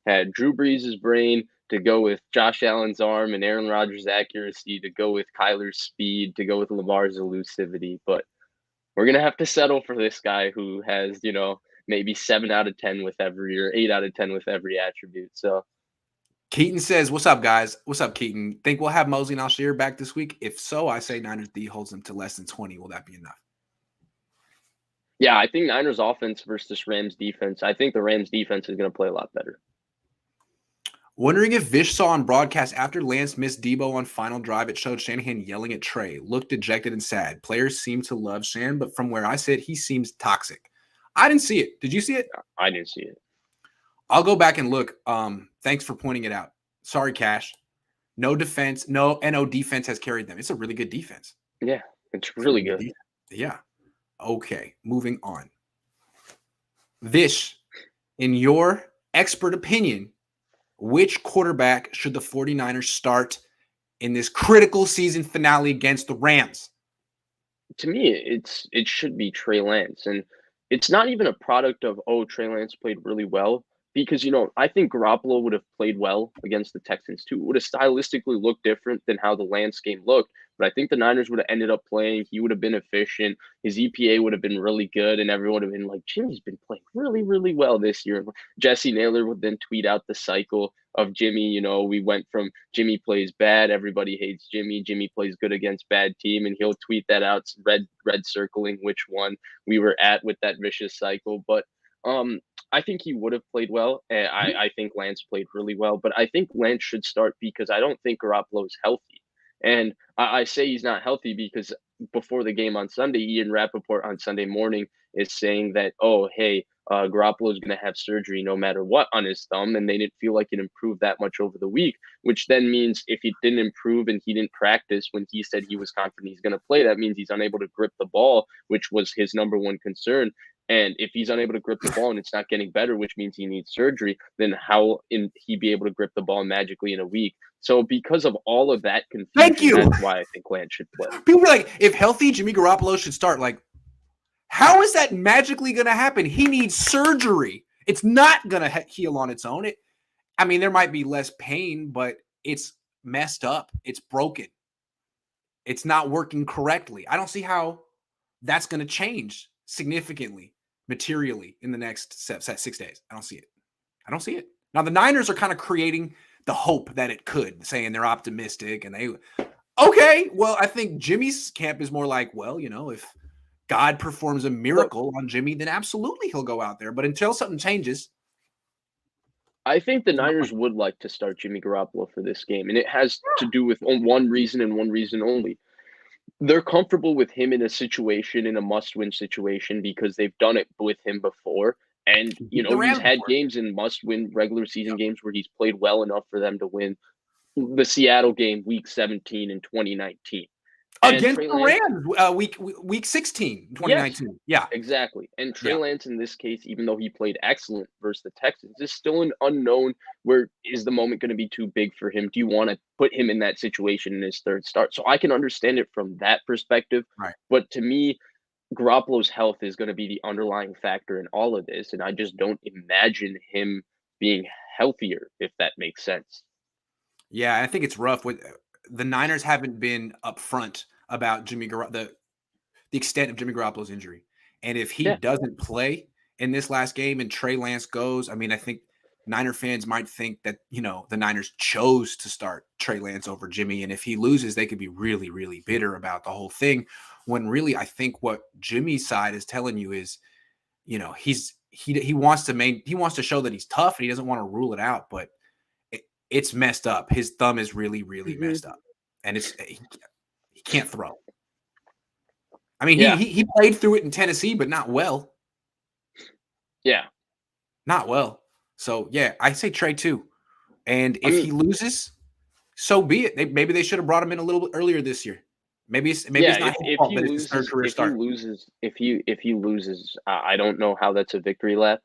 had Drew Brees' brain to go with Josh Allen's arm and Aaron Rodgers' accuracy to go with Kyler's speed to go with Lamar's elusivity, but we're gonna have to settle for this guy who has, maybe 7 out of 10 with every or 8 out of 10 with every attribute. So Keaton says, "What's up, guys? What's up, Keaton? Think we'll have Mosley and Alshire back this week? If so, I say Niners D holds them to less than 20. Will that be enough?" yeah, I think Niners offense versus Rams defense. I think the Rams defense is gonna play a lot better. Wondering if Vish saw on broadcast after Lance missed Debo on final drive, it showed Shanahan yelling at Trey. Looked dejected and sad. Players seem to love Shan, but from where I sit, he seems toxic. I didn't see it. Did you see it? I didn't see it. I'll go back and look. Thanks for pointing it out. Sorry, Cash. No defense. No defense has carried them. It's a really good defense. Yeah, it's really good. Yeah. Okay, moving on. Vish, in your expert opinion, which quarterback should the 49ers start in this critical season finale against the Rams? To me, it should be Trey Lance, and it's not even a product of, oh, Trey Lance played really well because I think Garoppolo would have played well against the Texans too. It would have stylistically looked different than how the Lance game looked, but I think the Niners would have ended up playing. He would have been efficient. His EPA would have been really good, and everyone would have been like, Jimmy's been playing really, really well this year. Jesse Naylor would then tweet out the cycle of Jimmy. We went from Jimmy plays bad, everybody hates Jimmy. Jimmy plays good against bad team, and he'll tweet that out, red circling which one we were at with that vicious cycle. But I think he would have played well. And I think Lance played really well, but I think Lance should start because I don't think Garoppolo is healthy. And I say he's not healthy because before the game on Sunday, Ian Rappaport on Sunday morning is saying that, oh, hey, Garoppolo is going to have surgery no matter what on his thumb, and they didn't feel like it improved that much over the week, which then means if he didn't improve and he didn't practice when he said he was confident he's going to play, that means he's unable to grip the ball, which was his number one concern. And if he's unable to grip the ball and it's not getting better, which means he needs surgery, then how he be able to grip the ball magically in a week? So because of all of that confusion, Thank you. That's why I think Lance should play. People were like, if healthy, Jimmy Garoppolo should start. Like, how is that magically going to happen? He needs surgery. It's not going to heal on its own. There might be less pain, but it's messed up. It's broken. It's not working correctly. I don't see how that's going to change significantly, materially in the next 6 days. I don't see it. Now, the Niners are kind of creating the hope that it could, saying they're optimistic and okay, well, I think Jimmy's camp is more like, well, if God performs a miracle on Jimmy, then absolutely he'll go out there. But until something changes. I think the Niners would like to start Jimmy Garoppolo for this game, and it has to do with one reason and one reason only. They're comfortable with him in a must-win situation because they've done it with him before. And, he's had games in must-win regular season games where he's played well enough for them to win the Seattle game week 17 in 2019. Against the Rams, week 16, 2019. Yes, yeah, exactly. And Trey Lance in this case, even though he played excellent versus the Texans, is still an unknown. Where is the moment going to be too big for him? Do you want to put him in that situation in his third start? So I can understand it from that perspective. Right. But to me, Garoppolo's health is going to be the underlying factor in all of this. And I just don't imagine him being healthier, if that makes sense. Yeah, I think it's rough. The Niners haven't been upfront about the extent of Jimmy Garoppolo's injury. And if he doesn't play in this last game and Trey Lance goes, I think Niner fans might think that, the Niners chose to start Trey Lance over Jimmy. And if he loses, they could be really, really bitter about the whole thing. When really, I think what Jimmy's side is telling you is, he wants to show that he's tough and he doesn't want to rule it out, but it's messed up. His thumb is really, really messed up, and he can't throw. I mean, he played through it in Tennessee, but not well. Yeah. Not well. So, yeah, I say Trey too. And if he loses, so be it. Maybe they should have brought him in a little bit earlier this year. Maybe it's not his fault that it's his third career start. If he loses, I don't know how that's a victory lap.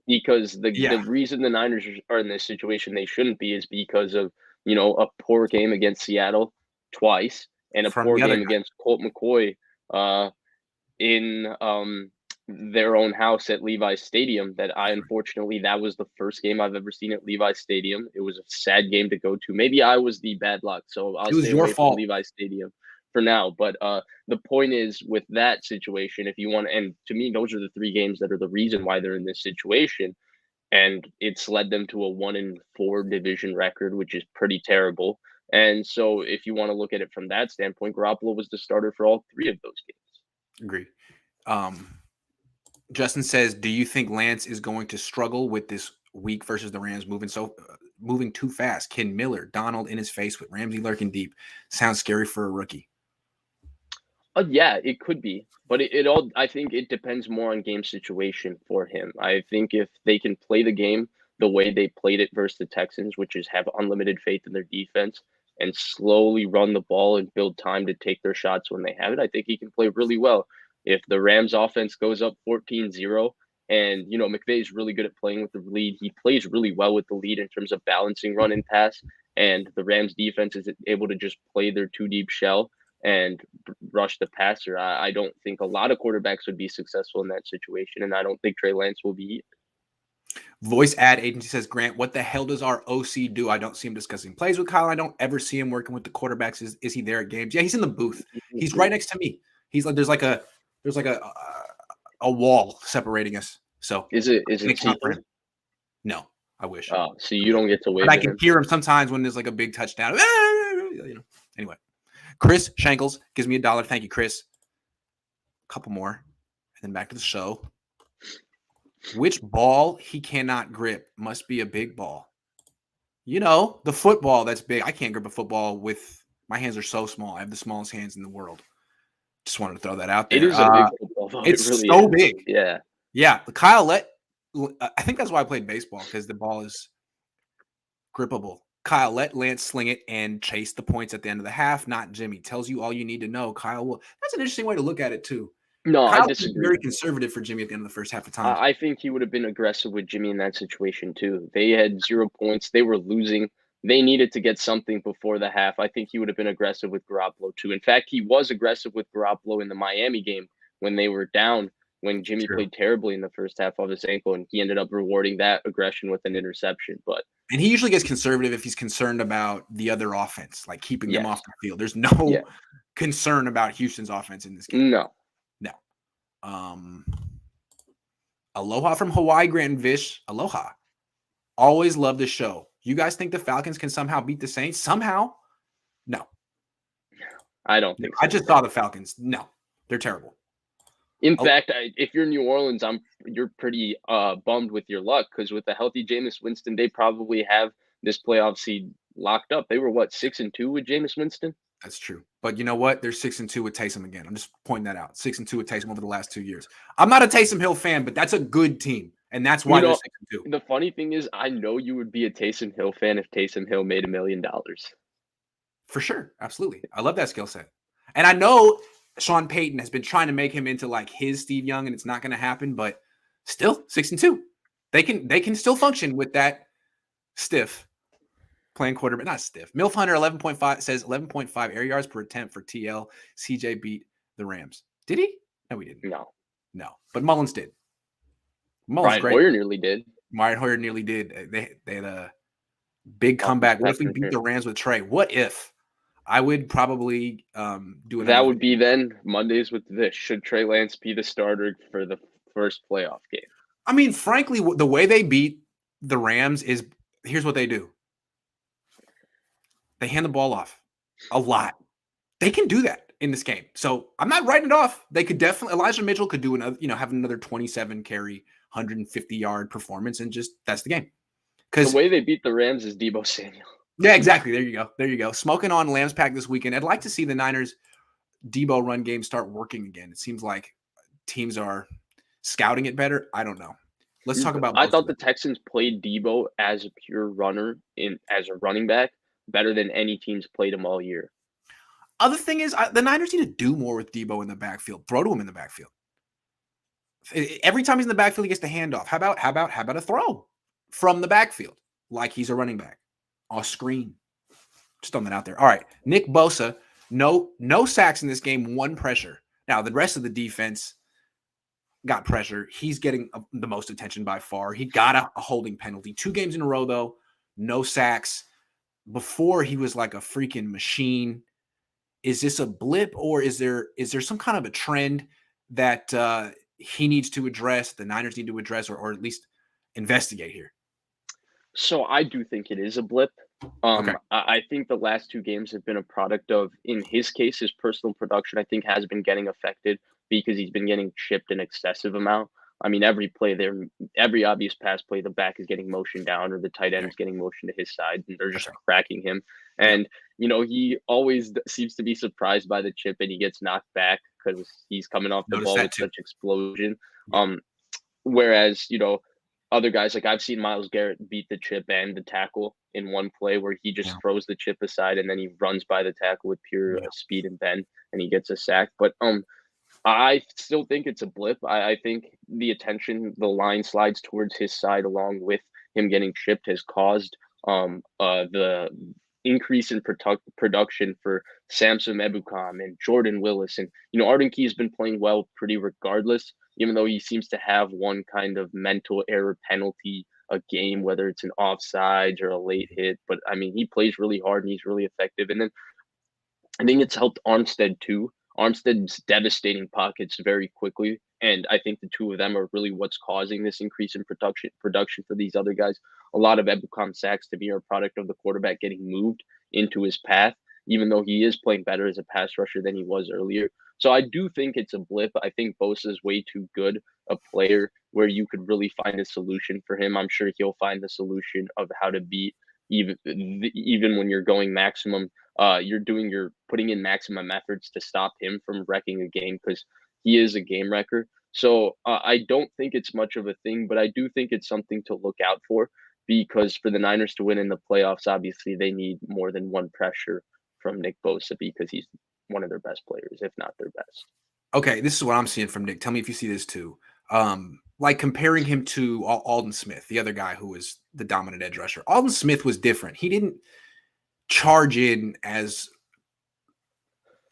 Because the reason the Niners are in this situation they shouldn't be is because of, a poor game against Seattle twice and a poor game against Colt McCoy in their own house at Levi's Stadium. That was the first game I've ever seen at Levi's Stadium. It was a sad game to go to. Maybe I was the bad luck, so I'll stay away from Levi's Stadium for now. But the point is, with that situation, if you want, and to me, those are the three games that are the reason why they're in this situation, and it's led them to a 1-4 division record, which is pretty terrible. And so, if you want to look at it from that standpoint, Garoppolo was the starter for all three of those games. Agree. Justin says, do you think Lance is going to struggle with this week versus the Rams moving too fast? Ken Miller, Donald in his face with Ramsey lurking deep. Sounds scary for a rookie. Yeah, it could be, but I think it depends more on game situation for him. I think if they can play the game the way they played it versus the Texans, which is have unlimited faith in their defense and slowly run the ball and build time to take their shots when they have it, I think he can play really well. If the Rams offense goes up 14-0 and, McVay's really good at playing with the lead, he plays really well with the lead in terms of balancing run and pass, and the Rams defense is able to just play their two deep shell and rush the passer, I don't think a lot of quarterbacks would be successful in that situation, and I don't think Trey Lance will be either. Voice ad agency says, Grant, what the hell does our OC do? I don't see him discussing plays with Kyle. I don't ever see him working with the quarterbacks. Is he there at games? Yeah, he's in the booth. He's right next to me. He's like, there's like a wall separating us. So is it No, I wish. Oh, so you don't get to wave. But I can hear him sometimes when there's like a big touchdown. Anyway, Chris Shankles gives me $1. Thank you, Chris. A couple more, and then back to the show. Which ball he cannot grip must be a big ball. The football that's big. I can't grip a football with my hands are so small. I have the smallest hands in the world. Just wanted to throw that out there. It is a big football. It's really so big. Yeah. Yeah. Kyle I think that's why I played baseball, because the ball is grippable. Kyle, let Lance sling it and chase the points at the end of the half, not Jimmy. Tells you all you need to know. Kyle will. That's an interesting way to look at it, too. No, Kyle I disagree. Very conservative for Jimmy at the end of the first half of time. I think he would have been aggressive with Jimmy in that situation, too. They had 0 points. They were losing. They needed to get something before the half. I think he would have been aggressive with Garoppolo, too. In fact, he was aggressive with Garoppolo in the Miami game when they were down, when Jimmy played terribly in the first half of his ankle, and he ended up rewarding that aggression with an interception. And he usually gets conservative if he's concerned about the other offense, like keeping them off the field. There's no concern about Houston's offense in this game. No. Aloha from Hawaii, Grant and Vish. Aloha. Always love the show. You guys think the Falcons can somehow beat the Saints? Somehow? No. I don't think so. I just saw the Falcons. No. They're terrible. In fact, if you're New Orleans, you're pretty bummed with your luck, because with the healthy Jameis Winston, they probably have this playoff seed locked up. They were 6-2 with Jameis Winston? That's true. But you know what? They're 6-2 with Taysom again. I'm just pointing that out. 6-2 with Taysom over the last 2 years. I'm not a Taysom Hill fan, but that's a good team. And that's why they're 6-2. The funny thing is, I know you would be a Taysom Hill fan if Taysom Hill made $1 million. For sure. Absolutely. I love that skill set. And I know Sean Payton has been trying to make him into like his Steve Young, and it's not going to happen, but still 6-2. They can still function with that stiff playing quarterback. Not stiff. Milf Hunter 11.5 says 11.5 air yards per attempt for TL. CJ beat the Rams. Did he? No, we didn't. No. But Mullins did. Brian Hoyer nearly did. Brian Hoyer nearly did. They had a big comeback. What if we beat the Rams with Trey? What if? I would probably do it. That would be then Mondays with Vish. Should Trey Lance be the starter for the first playoff game? I mean, frankly, the way they beat the Rams is here's what they do. They hand the ball off a lot. They can do that in this game. So I'm not writing it off. They could definitely Elijah Mitchell could do another, have another 27 carry, 150-yard performance, and just that's the game. The way they beat the Rams is Deebo Samuel. Yeah, exactly. There you go. There you go. Smoking on Lamb's Pack this weekend. I'd like to see the Niners Deebo run game start working again. It seems like teams are scouting it better. I don't know. Let's talk about. I thought the Texans played Deebo as a pure runner as a running back better than any teams played him all year. Other thing is, the Niners need to do more with Deebo in the backfield. Throw to him in the backfield. Every time he's in the backfield, he gets the handoff. How about a throw from the backfield, like he's a running back, off screen? Just throwing that out there. All right, Nick Bosa, no sacks in this game, 1 pressure. Now the rest of the defense got pressure. He's getting the most attention by far. He got a holding penalty 2 games in a row though. No sacks. Before he was like a freaking machine. Is this a blip, or is there some kind of a trend that he needs to address, the Niners need to address, or at least investigate here? So I do think it is a blip. Okay. I think the last 2 games have been a product of, in his case, his personal production, I think, has been getting affected because he's been getting chipped an excessive amount. I mean, every play there, every obvious pass play, the back is getting motioned down or the tight end is getting motioned to his side, and they're just cracking him. And, he always seems to be surprised by the chip, and he gets knocked back because he's coming off the ball with such explosion. Whereas, other guys, like I've seen Myles Garrett beat the chip and the tackle in one play where he just throws the chip aside and then he runs by the tackle with pure speed and bend, and he gets a sack. But I still think it's a blip. I think the attention, the line slides towards his side along with him getting chipped has caused the increase in production for Samson Ebukam and Jordan Willis. And, Arden Key's been playing well pretty regardless, even though he seems to have one kind of mental error penalty a game, whether it's an offsides or a late hit. But, I mean, he plays really hard and he's really effective. And then I think it's helped Armstead too. Armstead's devastating pockets very quickly, and I think the 2 of them are really what's causing this increase in production for these other guys. A lot of Ebukam sacks to me are a product of the quarterback getting moved into his path, even though he is playing better as a pass rusher than he was earlier. So I do think it's a blip. I think Bosa is way too good a player where you could really find a solution for him. I'm sure he'll find the solution of how to beat even when you're going maximum. You're putting in maximum efforts to stop him from wrecking a game because he is a game wrecker. So I don't think it's much of a thing, but I do think it's something to look out for because for the Niners to win in the playoffs, obviously they need more than 1 pressure from Nick Bosa because he's one of their best players, if not their best. Okay, this is what I'm seeing from Nick. Tell me if you see this too. Like comparing him to Aldon Smith, the other guy who was the dominant edge rusher. Aldon Smith was different. He didn't charge in as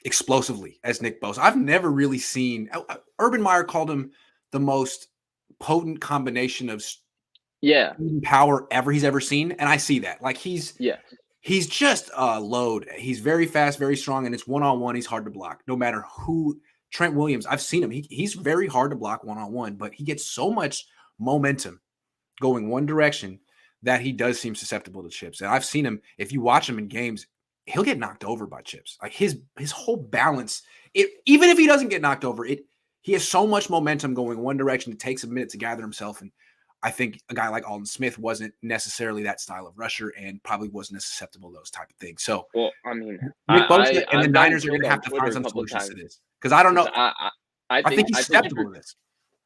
explosively as Nick Bosa. I've never really seen Urban Meyer called him the most potent combination of power he's ever seen, and I see that. Like he's just a load. He's very fast, very strong, and it's one-on-one. He's hard to block, no matter who. Trent Williams, I've seen him. He's very hard to block one-on-one, but he gets so much momentum going one direction that he does seem susceptible to chips. And I've seen him, if you watch him in games, he'll get knocked over by chips. Like his whole balance, even if he doesn't get knocked over, he has so much momentum going one direction. It takes a minute to gather himself. And I think a guy like Aldon Smith wasn't necessarily that style of rusher and probably wasn't as susceptible to those type of things. So, well, I mean, Nick Bosa and the Niners are going to have to find some solutions to this because I don't know. I think he's susceptible to this.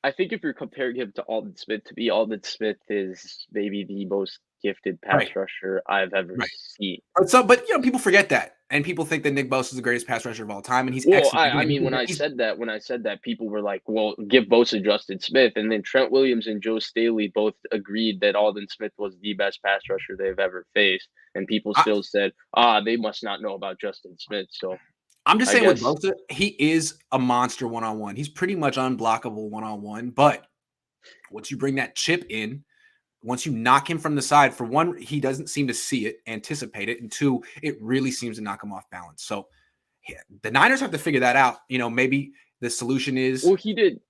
I think if you're comparing him to Aldon Smith, to me, Aldon Smith is maybe the most gifted pass rusher I've ever seen. But people forget that, and people think that Nick Bosa is the greatest pass rusher of all time, and he's excellent. I mean, when I said that, people were like, "Well, give Bosa Justin Smith," and then Trent Williams and Joe Staley both agreed that Aldon Smith was the best pass rusher they've ever faced, and people still said, they must not know about Justin Smith." So. I'm just saying with Bosa, he is a monster one-on-one. He's pretty much unblockable one-on-one. But once you bring that chip in, once you knock him from the side, for one, he doesn't seem to see it, anticipate it. And 2, it really seems to knock him off balance. So the Niners have to figure that out. Maybe the solution is. Well, he did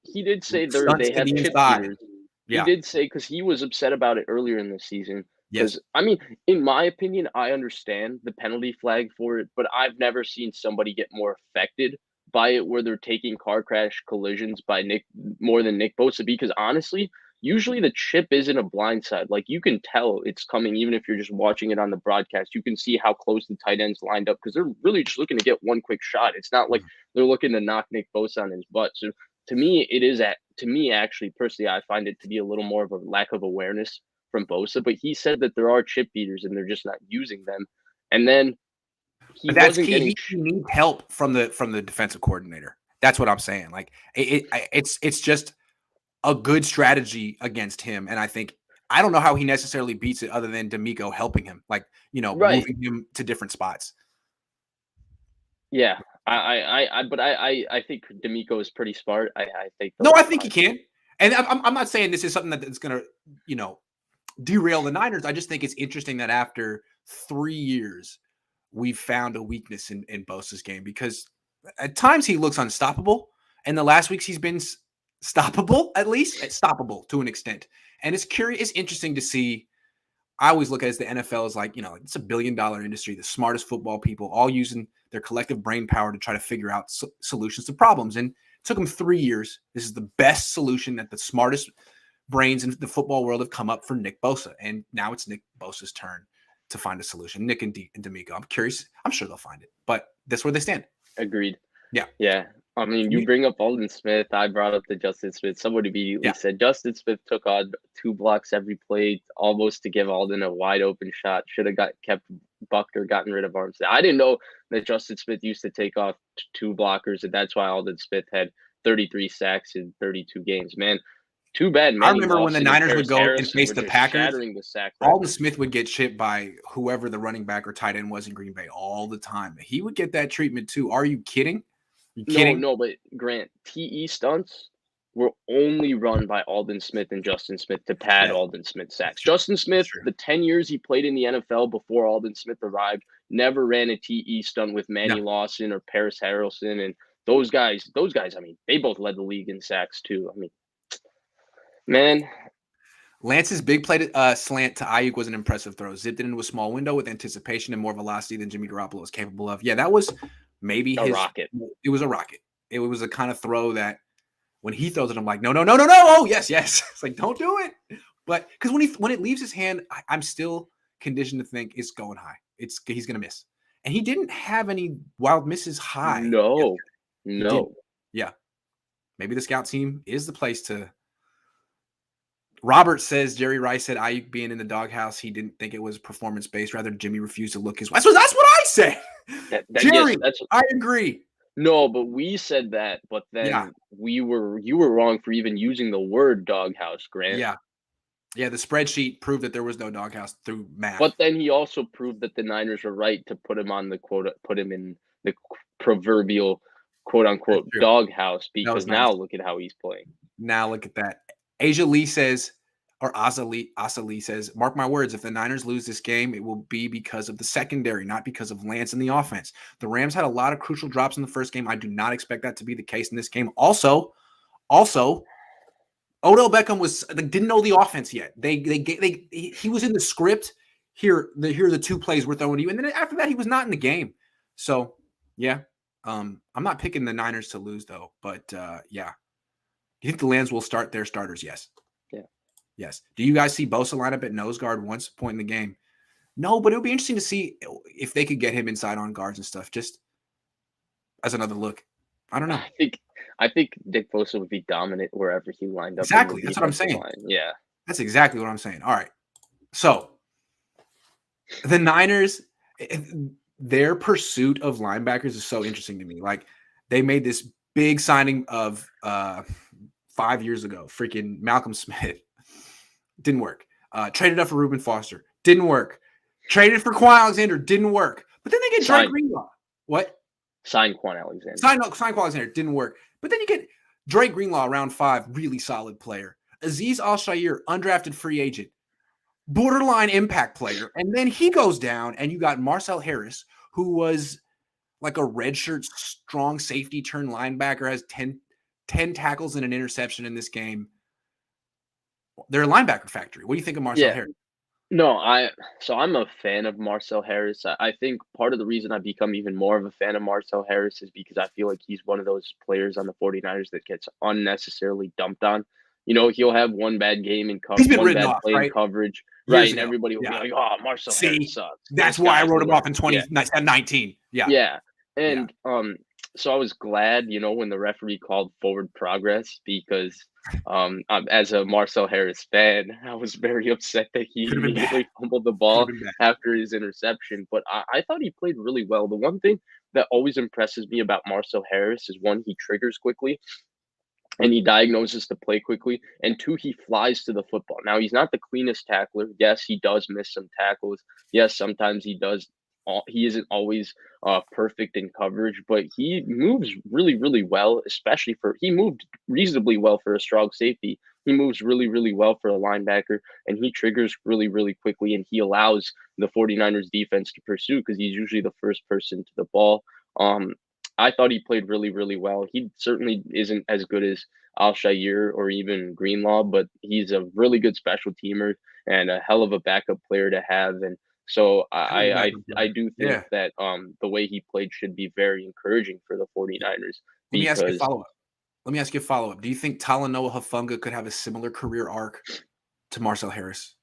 say they have chip leaders. He Yeah. did say because he was upset about it earlier in the season. Yes. Because I mean, in my opinion, I understand the penalty flag for it, but I've never seen somebody get more affected by it where they're taking car crash collisions by Nick more than Nick Bosa. Because honestly, usually the chip isn't a blind side. Like you can tell it's coming, even if you're just watching it on the broadcast. You can see how close the tight ends lined up because they're really just looking to get one quick shot. It's not like Mhm. they're looking to knock Nick Bosa on his butt. So to me actually personally, I find it to be a little more of a lack of awareness from Bosa, but he said that there are chip beaters and they're just not using them. And then he But that's wasn't key. getting He needs help from the defensive coordinator. That's what I'm saying. Like it's just a good strategy against him, and I don't know how he necessarily beats it other than D'Amico helping him, like right. moving him to different spots. Yeah. I think D'Amico is pretty smart. I think they'll No, I be think he fine. can, and I'm not saying this is something that's going to you know derail the Niners. I just think it's interesting that after 3 years, we've found a weakness in Bosa's game because at times he looks unstoppable, and the last weeks he's been stoppable, at least stoppable to an extent. And it's interesting to see. I always look at it as the NFL is like, it's $1 billion industry, the smartest football people all using their collective brain power to try to figure out solutions to problems. And it took them 3 years. This is the best solution that the smartest brains in the football world have come up for Nick Bosa. And now it's Nick Bosa's turn to find a solution. Nick and D'Amico. I'm curious. I'm sure they'll find it, but that's where they stand. Agreed. Yeah. Yeah. I mean, you You- bring up Alden Smith. I brought up the Justin Smith. Somebody immediately Yeah. said Justin Smith took on 2 blocks every play, almost to give Alden a wide open shot. Should have got kept Buckner, gotten rid of Armstead. I didn't know that Justin Smith used to take off 2 blockers, and that's why Alden Smith had 33 sacks in 32 games. Man, too bad I Manny remember when the Lawson and Niners would Paris go and Harrison face were the just Packers. shattering the sack Alden records. Smith would get chipped by whoever the running back or tight end was in Green Bay all the time. He would get that treatment too. Are you kidding? You No, kidding? no, but Grant, TE stunts were only run by Alden Smith and Justin Smith to pad Yeah, Alden Smith's that's sacks. true. Justin That's Smith, true. the 10 years he played in the NFL before Alden Smith arrived, never ran a TE stunt with Yeah. Manny Lawson or Paris Harrison. And those guys, I mean, they both led the league in sacks too. I mean, man, Lance's big play slant to Ayuk was an impressive throw. Zipped it into a small window with anticipation and more velocity than Jimmy Garoppolo was capable of. Yeah, that was maybe a rocket. it was a rocket. It was a kind of throw that when he throws it, I'm like, no, no, no, no, no. Oh, yes, yes. It's like, don't do it. But because when it leaves his hand, I'm still conditioned to think it's going high. He's gonna miss. And he didn't have any wild misses high. No, He did. no. Yeah. Maybe the scout team is the place to. Robert says Jerry Rice said Ayuk being in the doghouse, he didn't think it was performance based. Rather, Jimmy refused to look his way. That's what I say. Yes, Jerry, that's I agree. no, but we said that, but Yeah, then you were wrong for even using the word doghouse, Grant. yeah, yeah. The spreadsheet proved that there was no doghouse through math. But then he also proved that the Niners were right to put him in the proverbial quote That's unquote true. doghouse That was because nice. now look at how he's playing. Now look at that. Asia Lee says, or Asa Lee says, mark my words, if the Niners lose this game, it will be because of the secondary, not because of Lance and the offense. The Rams had a lot of crucial drops in the first game. I do not expect that to be the case in this game. Also, Odell Beckham didn't know the offense yet. He was in the script. Here are the 2 plays we're throwing to you, and then after that, he was not in the game. So yeah, I'm not picking the Niners to lose though, but yeah. Do you think the Lambs will start their starters? Yes. Yeah. Yes. Do you guys see Bosa line up at nose guard once point in the game? No, but it would be interesting to see if they could get him inside on guards and stuff, just as another look. I don't know. I think Nick Bosa would be dominant wherever he lined up in the Exactly. That's what I'm defensive saying. line. Yeah. That's exactly what I'm saying. All right. So the Niners, their pursuit of linebackers is so interesting to me. Like they made this big signing of 5 years ago, freaking Malcolm Smith. Didn't work. Traded up for Reuben Foster. Didn't work. Traded for Quan Alexander. Didn't work. But then they get Drake Greenlaw. What? Sign Quan Alexander. Sign Quan Alexander. Didn't work. But then you get Drake Greenlaw, round 5, really solid player. Azeez Al-Shaair, undrafted free agent, borderline impact player. And then he goes down, and you got Marcel Harris, who was like a redshirt strong safety turn linebacker, has 10 tackles and an interception in this game. They're a linebacker factory. What do you think of Marcel Yeah. Harris? No, I'm a fan of Marcel Harris. I think part of the reason I've become even more of a fan of Marcel Harris is because I feel like he's one of those players on the 49ers that gets unnecessarily dumped on. He'll have one bad game in He's been one written bad off, play in right? coverage, right? Years And ago. everybody will be Yeah. like, "Oh, Marcel Harris See, sucks. that's This why I guy's wrote the him off worst." in Yeah. 2019. Yeah. Yeah, Yeah. and, so I was glad, when the referee called forward progress because, as a Marcel Harris fan, I was very upset that he Could have been bad. immediately fumbled the Could have ball been bad. after his interception, but I thought he played really well. The one thing that always impresses me about Marcel Harris is, 1, he triggers quickly, and he diagnoses the play quickly, and 2, he flies to the football. Now, he's not the cleanest tackler. Yes, he does miss some tackles. Yes, sometimes he isn't always perfect in coverage, but he moves really, really well, especially he moved reasonably well for a strong safety. He moves really, really well for a linebacker, and he triggers really, really quickly, and he allows the 49ers defense to pursue because he's usually the first person to the ball. Um, I thought he played really, really well. He certainly isn't as good as Al-Shaair or even Greenlaw, but he's a really good special teamer and a hell of a backup player to have. And so Hell of a I backup I player. do think Yeah. that the way he played should be very encouraging for the 49ers Let me ask you a because follow-up. Let me ask you a follow-up. Do you think Talanoa Hufanga could have a similar career arc to Marcel Harris?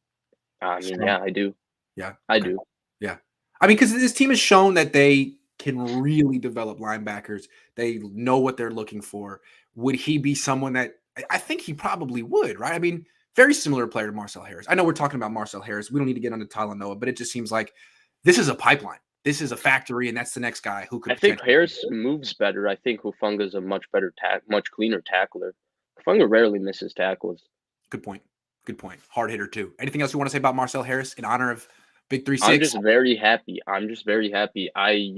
I mean, Strong. yeah, I do. Yeah. I Okay. do. Yeah. I mean, because this team has shown that they can really develop linebackers. They know what they're looking for. Would he be someone that I think he probably would, right? I mean, very similar player to Marcel Harris. I know we're talking about Marcel Harris. We don't need to get onto Talanoa, but it just seems like this is a pipeline. This is a factory, and that's the next guy who could I think potentially. Harris moves better. I think Hufanga's a much cleaner tackler. Hufanga rarely misses tackles. Good point. Good point. Hard hitter too. Anything else you want to say about Marcel Harris in honor of Big Three I'm Six? just very happy. I'm just very happy. I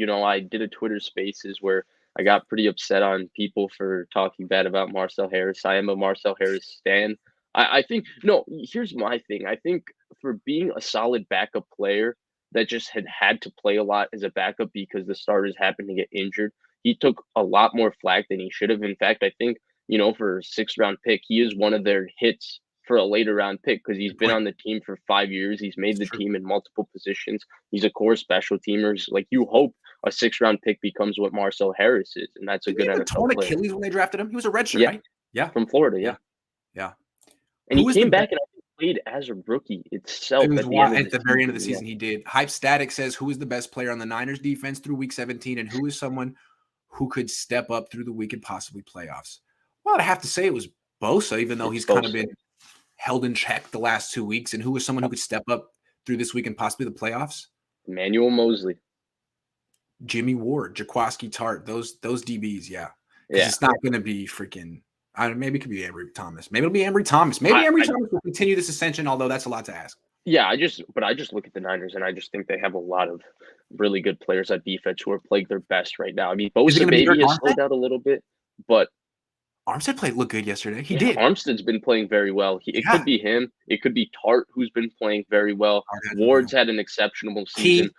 did a Twitter Spaces where I got pretty upset on people for talking bad about Marcel Harris. I am a Marcel Harris stan. I think no. Here's my thing. I think for being a solid backup player that just had to play a lot as a backup because the starters happened to get injured, he took a lot more flack than he should have. In fact, I think for a 6th round pick, he is one of their hits for a later round pick because he's Good been point. on the team for 5 years. He's made It's the true. team in multiple positions. He's a core special teamers. Like you hope a 6th round pick becomes what Marcel Harris is, and that's a Didn't he good have a NFL torn player. Achilles when they drafted him? He was a redshirt, Yeah, right? Yeah. from Florida. Yeah. Yeah, Yeah. and he Who is the came best? back and I think played as a rookie It itself was at the end of at the the very end of the season. Yeah. season he did. Hype Static says who is the best player on the Niners defense through week 17 and who is someone who could step up through the week and possibly playoffs? Well, I'd have to say it was Bosa, even though It's he's kind of Bosa. been held in check the last 2 weeks. And who is someone who could step up through this week and possibly the playoffs? Emmanuel Mosley. Jimmy Ward, Jaquaski Tart, those DBs, yeah. Because Yeah. it's not going to be freaking. Maybe it could be Ambry Thomas. Maybe it'll be Ambry Thomas. Maybe Ambry Thomas will continue this ascension, although that's a lot to ask. Yeah, I just look at the Niners and I just think they have a lot of really good players at defense who are playing their best right now. I mean, Is it Bosa going to be Eric maybe has Armstead? slowed out a little bit, but Armstead played look good yesterday. He yeah, did. Armstead's been playing very well. It Yeah. could be him. It could be Tart, who's been playing very well. Tart has been Ward's playing had an exceptional Key. season.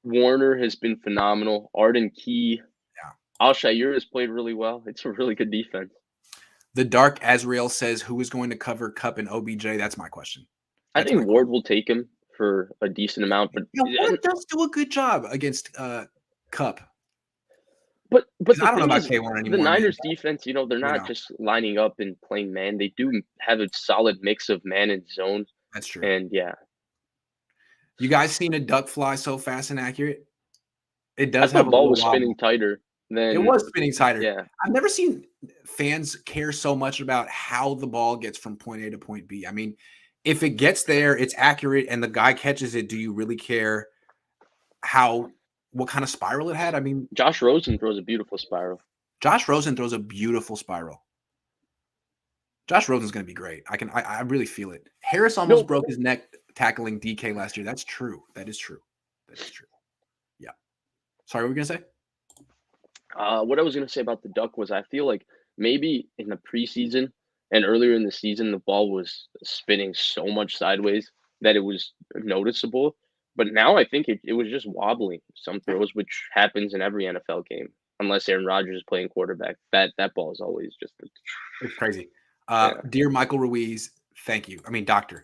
Warner has been phenomenal. Arden Key. Yeah. Al-Shaair has played really well. It's a really good defense. The Dark Azrael says who is going to cover Cup and OBJ? That's my question. I That's my think Ward will take him for a decent amount, but Ward does do a good job against Cup. But I the don't know thing about is, K1 the anymore, man. Niners defense, they're not just lining up and playing man. They do have a solid mix of man and zone. That's true. And yeah, You guys seen a duck fly so fast and accurate? It I does thought have the a ball little was wobble. spinning tighter than It was spinning tighter. Yeah. I've never seen fans care so much about how the ball gets from point A to point B. I mean, if it gets there, it's accurate, and the guy catches it. Do you really care what kind of spiral it had? I mean, Josh Rosen throws a beautiful spiral. Josh Rosen throws a beautiful spiral. Josh Rosen's going to be great. I really feel it. Harris almost broke his neck tackling DK last year. That's true. That is true. That is true. Yeah. Sorry, what were you going to say? What I was going to say about the duck was I feel like maybe in the preseason and earlier in the season, the ball was spinning so much sideways that it was noticeable. But now I think it was just wobbling some throws, which happens in every NFL game, unless Aaron Rodgers is playing quarterback. That ball is always just It's crazy. Yeah. Dear Michael Ruiz, Thank you. I mean, doctor.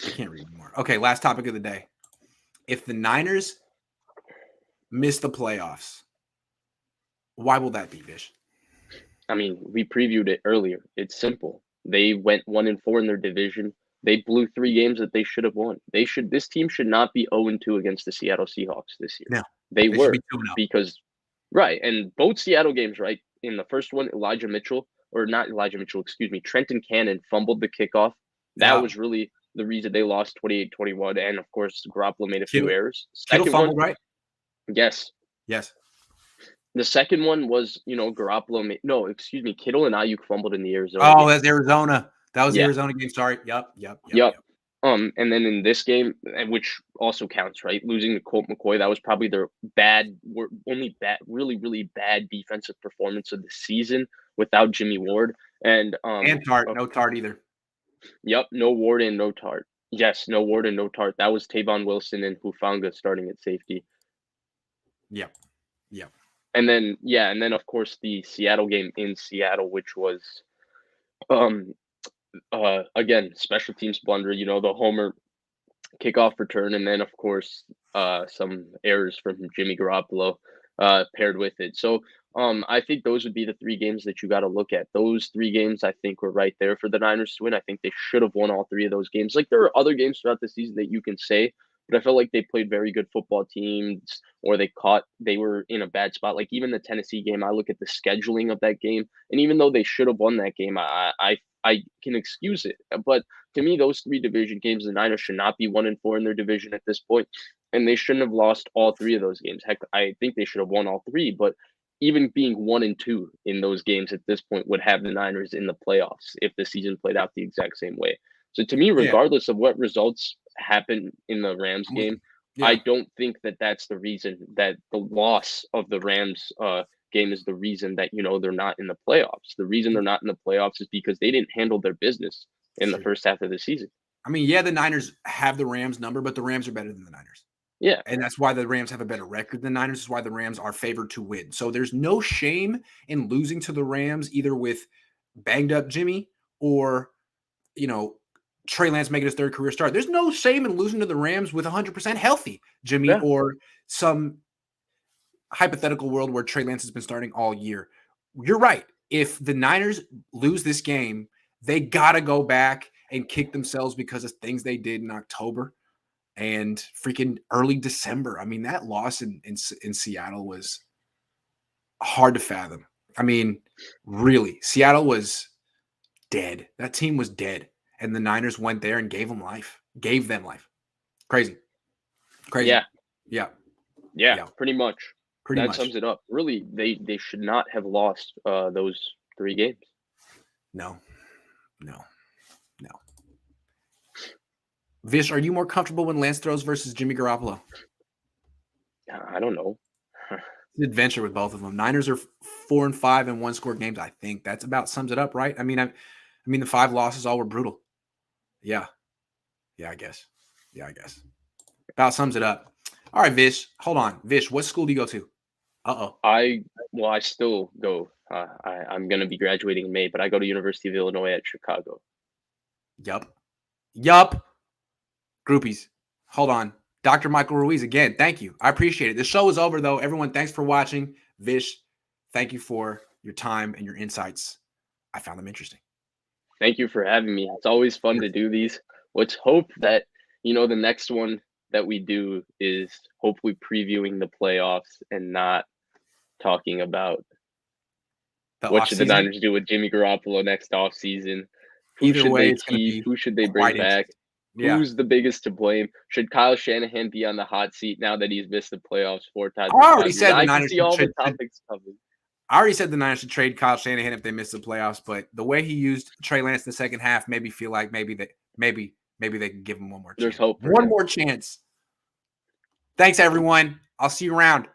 I can't read anymore. Okay, last topic of the day. If the Niners miss the playoffs, why will that be, Vish? I mean, we previewed it earlier. It's simple. They went 1-4 in their division. They blew 3 games that they should have won. This team should not be 0-2 against the Seattle Seahawks this year. No. They should were be 2-0. because right, and both Seattle games, right? In the first one, Trenton Cannon fumbled the kickoff. That Yeah. was really the reason they lost 28-21. And of course, Garoppolo made a few errors. Kittle Second fumbled, one, right? yes. Yes. The second one was, Garoppolo. Kittle and Ayuk fumbled in the Arizona Oh, game. that's Arizona. That was the Yeah. Arizona game. Sorry. Yep. And then in this game, which also counts, right? Losing to Colt McCoy, that was probably their really, really bad defensive performance of the season without Jimmy Ward. And Tart. No Tart either. Yep, no Ward and no Tart. Yes, no Ward and no Tart. That was Tavon Wilson and Hufanga starting at safety. Yep. And then of course the Seattle game in Seattle, which was again, special teams blunder, the homer kickoff return, and then of course some errors from Jimmy Garoppolo paired with it. So I think those would be the 3 games that you got to look at. Those 3 games I think were right there for the Niners to win. I think they should have won all 3 of those games. Like, there are other games throughout the season that you can say, but I felt like they played very good football teams, or they were in a bad spot. Like, even the Tennessee game, I look at the scheduling of that game, and even though they should have won that game, I can excuse it. But to me, those 3 division games, the Niners should not be 1-4 in their division at this point, and they shouldn't have lost all 3 of those games. Heck, I think they should have won all 3, but even being 1-2 in those games at this point would have the Niners in the playoffs if the season played out the exact same way. So to me, regardless of what results happen in the Rams game, I don't think that that's the reason that the loss of the Rams game is the reason that, they're not in the playoffs. The reason they're not in the playoffs is because they didn't handle their business in the first half of the season. I mean, the Niners have the Rams number, but the Rams are better than the Niners. Yeah. And that's why the Rams have a better record than the Niners. Is why the Rams are favored to win. So there's no shame in losing to the Rams, either with banged up Jimmy or, Trey Lance making his 3rd career start. There's no shame in losing to the Rams with 100% healthy Jimmy or some hypothetical world where Trey Lance has been starting all year. You're right. If the Niners lose this game, they got to go back and kick themselves because of things they did in October and freaking early December. I mean, that loss in Seattle was hard to fathom. I mean, really, Seattle was dead. That team was dead. And the Niners went there and gave them life. Crazy. Yeah. Pretty much. That sums it up. Really, they should not have lost those 3 games. No. Vish, are you more comfortable when Lance throws versus Jimmy Garoppolo? I don't know. It's an adventure with both of them. Niners are 4-5 in 1-score games. I think that's about sums it up, right? I mean, the 5 losses all were brutal. Yeah, I guess. About sums it up. All right, Vish. Hold on, Vish. What school do you go to? I still go. I'm going to be graduating in May, but I go to University of Illinois at Chicago. Yup. Groupies. Hold on. Dr. Michael Ruiz, again, thank you. I appreciate it. The show is over, though. Everyone, thanks for watching. Vish, thank you for your time and your insights. I found them interesting. Thank you for having me. It's always fun to do these. Let's hope that, the next one that we do is hopefully previewing the playoffs and not talking about what should the Niners do with Jimmy Garoppolo next offseason. Who should they keep? Who should they bring back? Yeah. Who's the biggest to blame? Should Kyle Shanahan be on the hot seat now that he's missed the playoffs 4 times? I already said the Niners see all the topics coming. I already said the Niners should trade Kyle Shanahan if they miss the playoffs, but the way he used Trey Lance in the second half made me feel like maybe they can give him one more chance. There's hope. One more chance. Thanks, everyone. I'll see you around.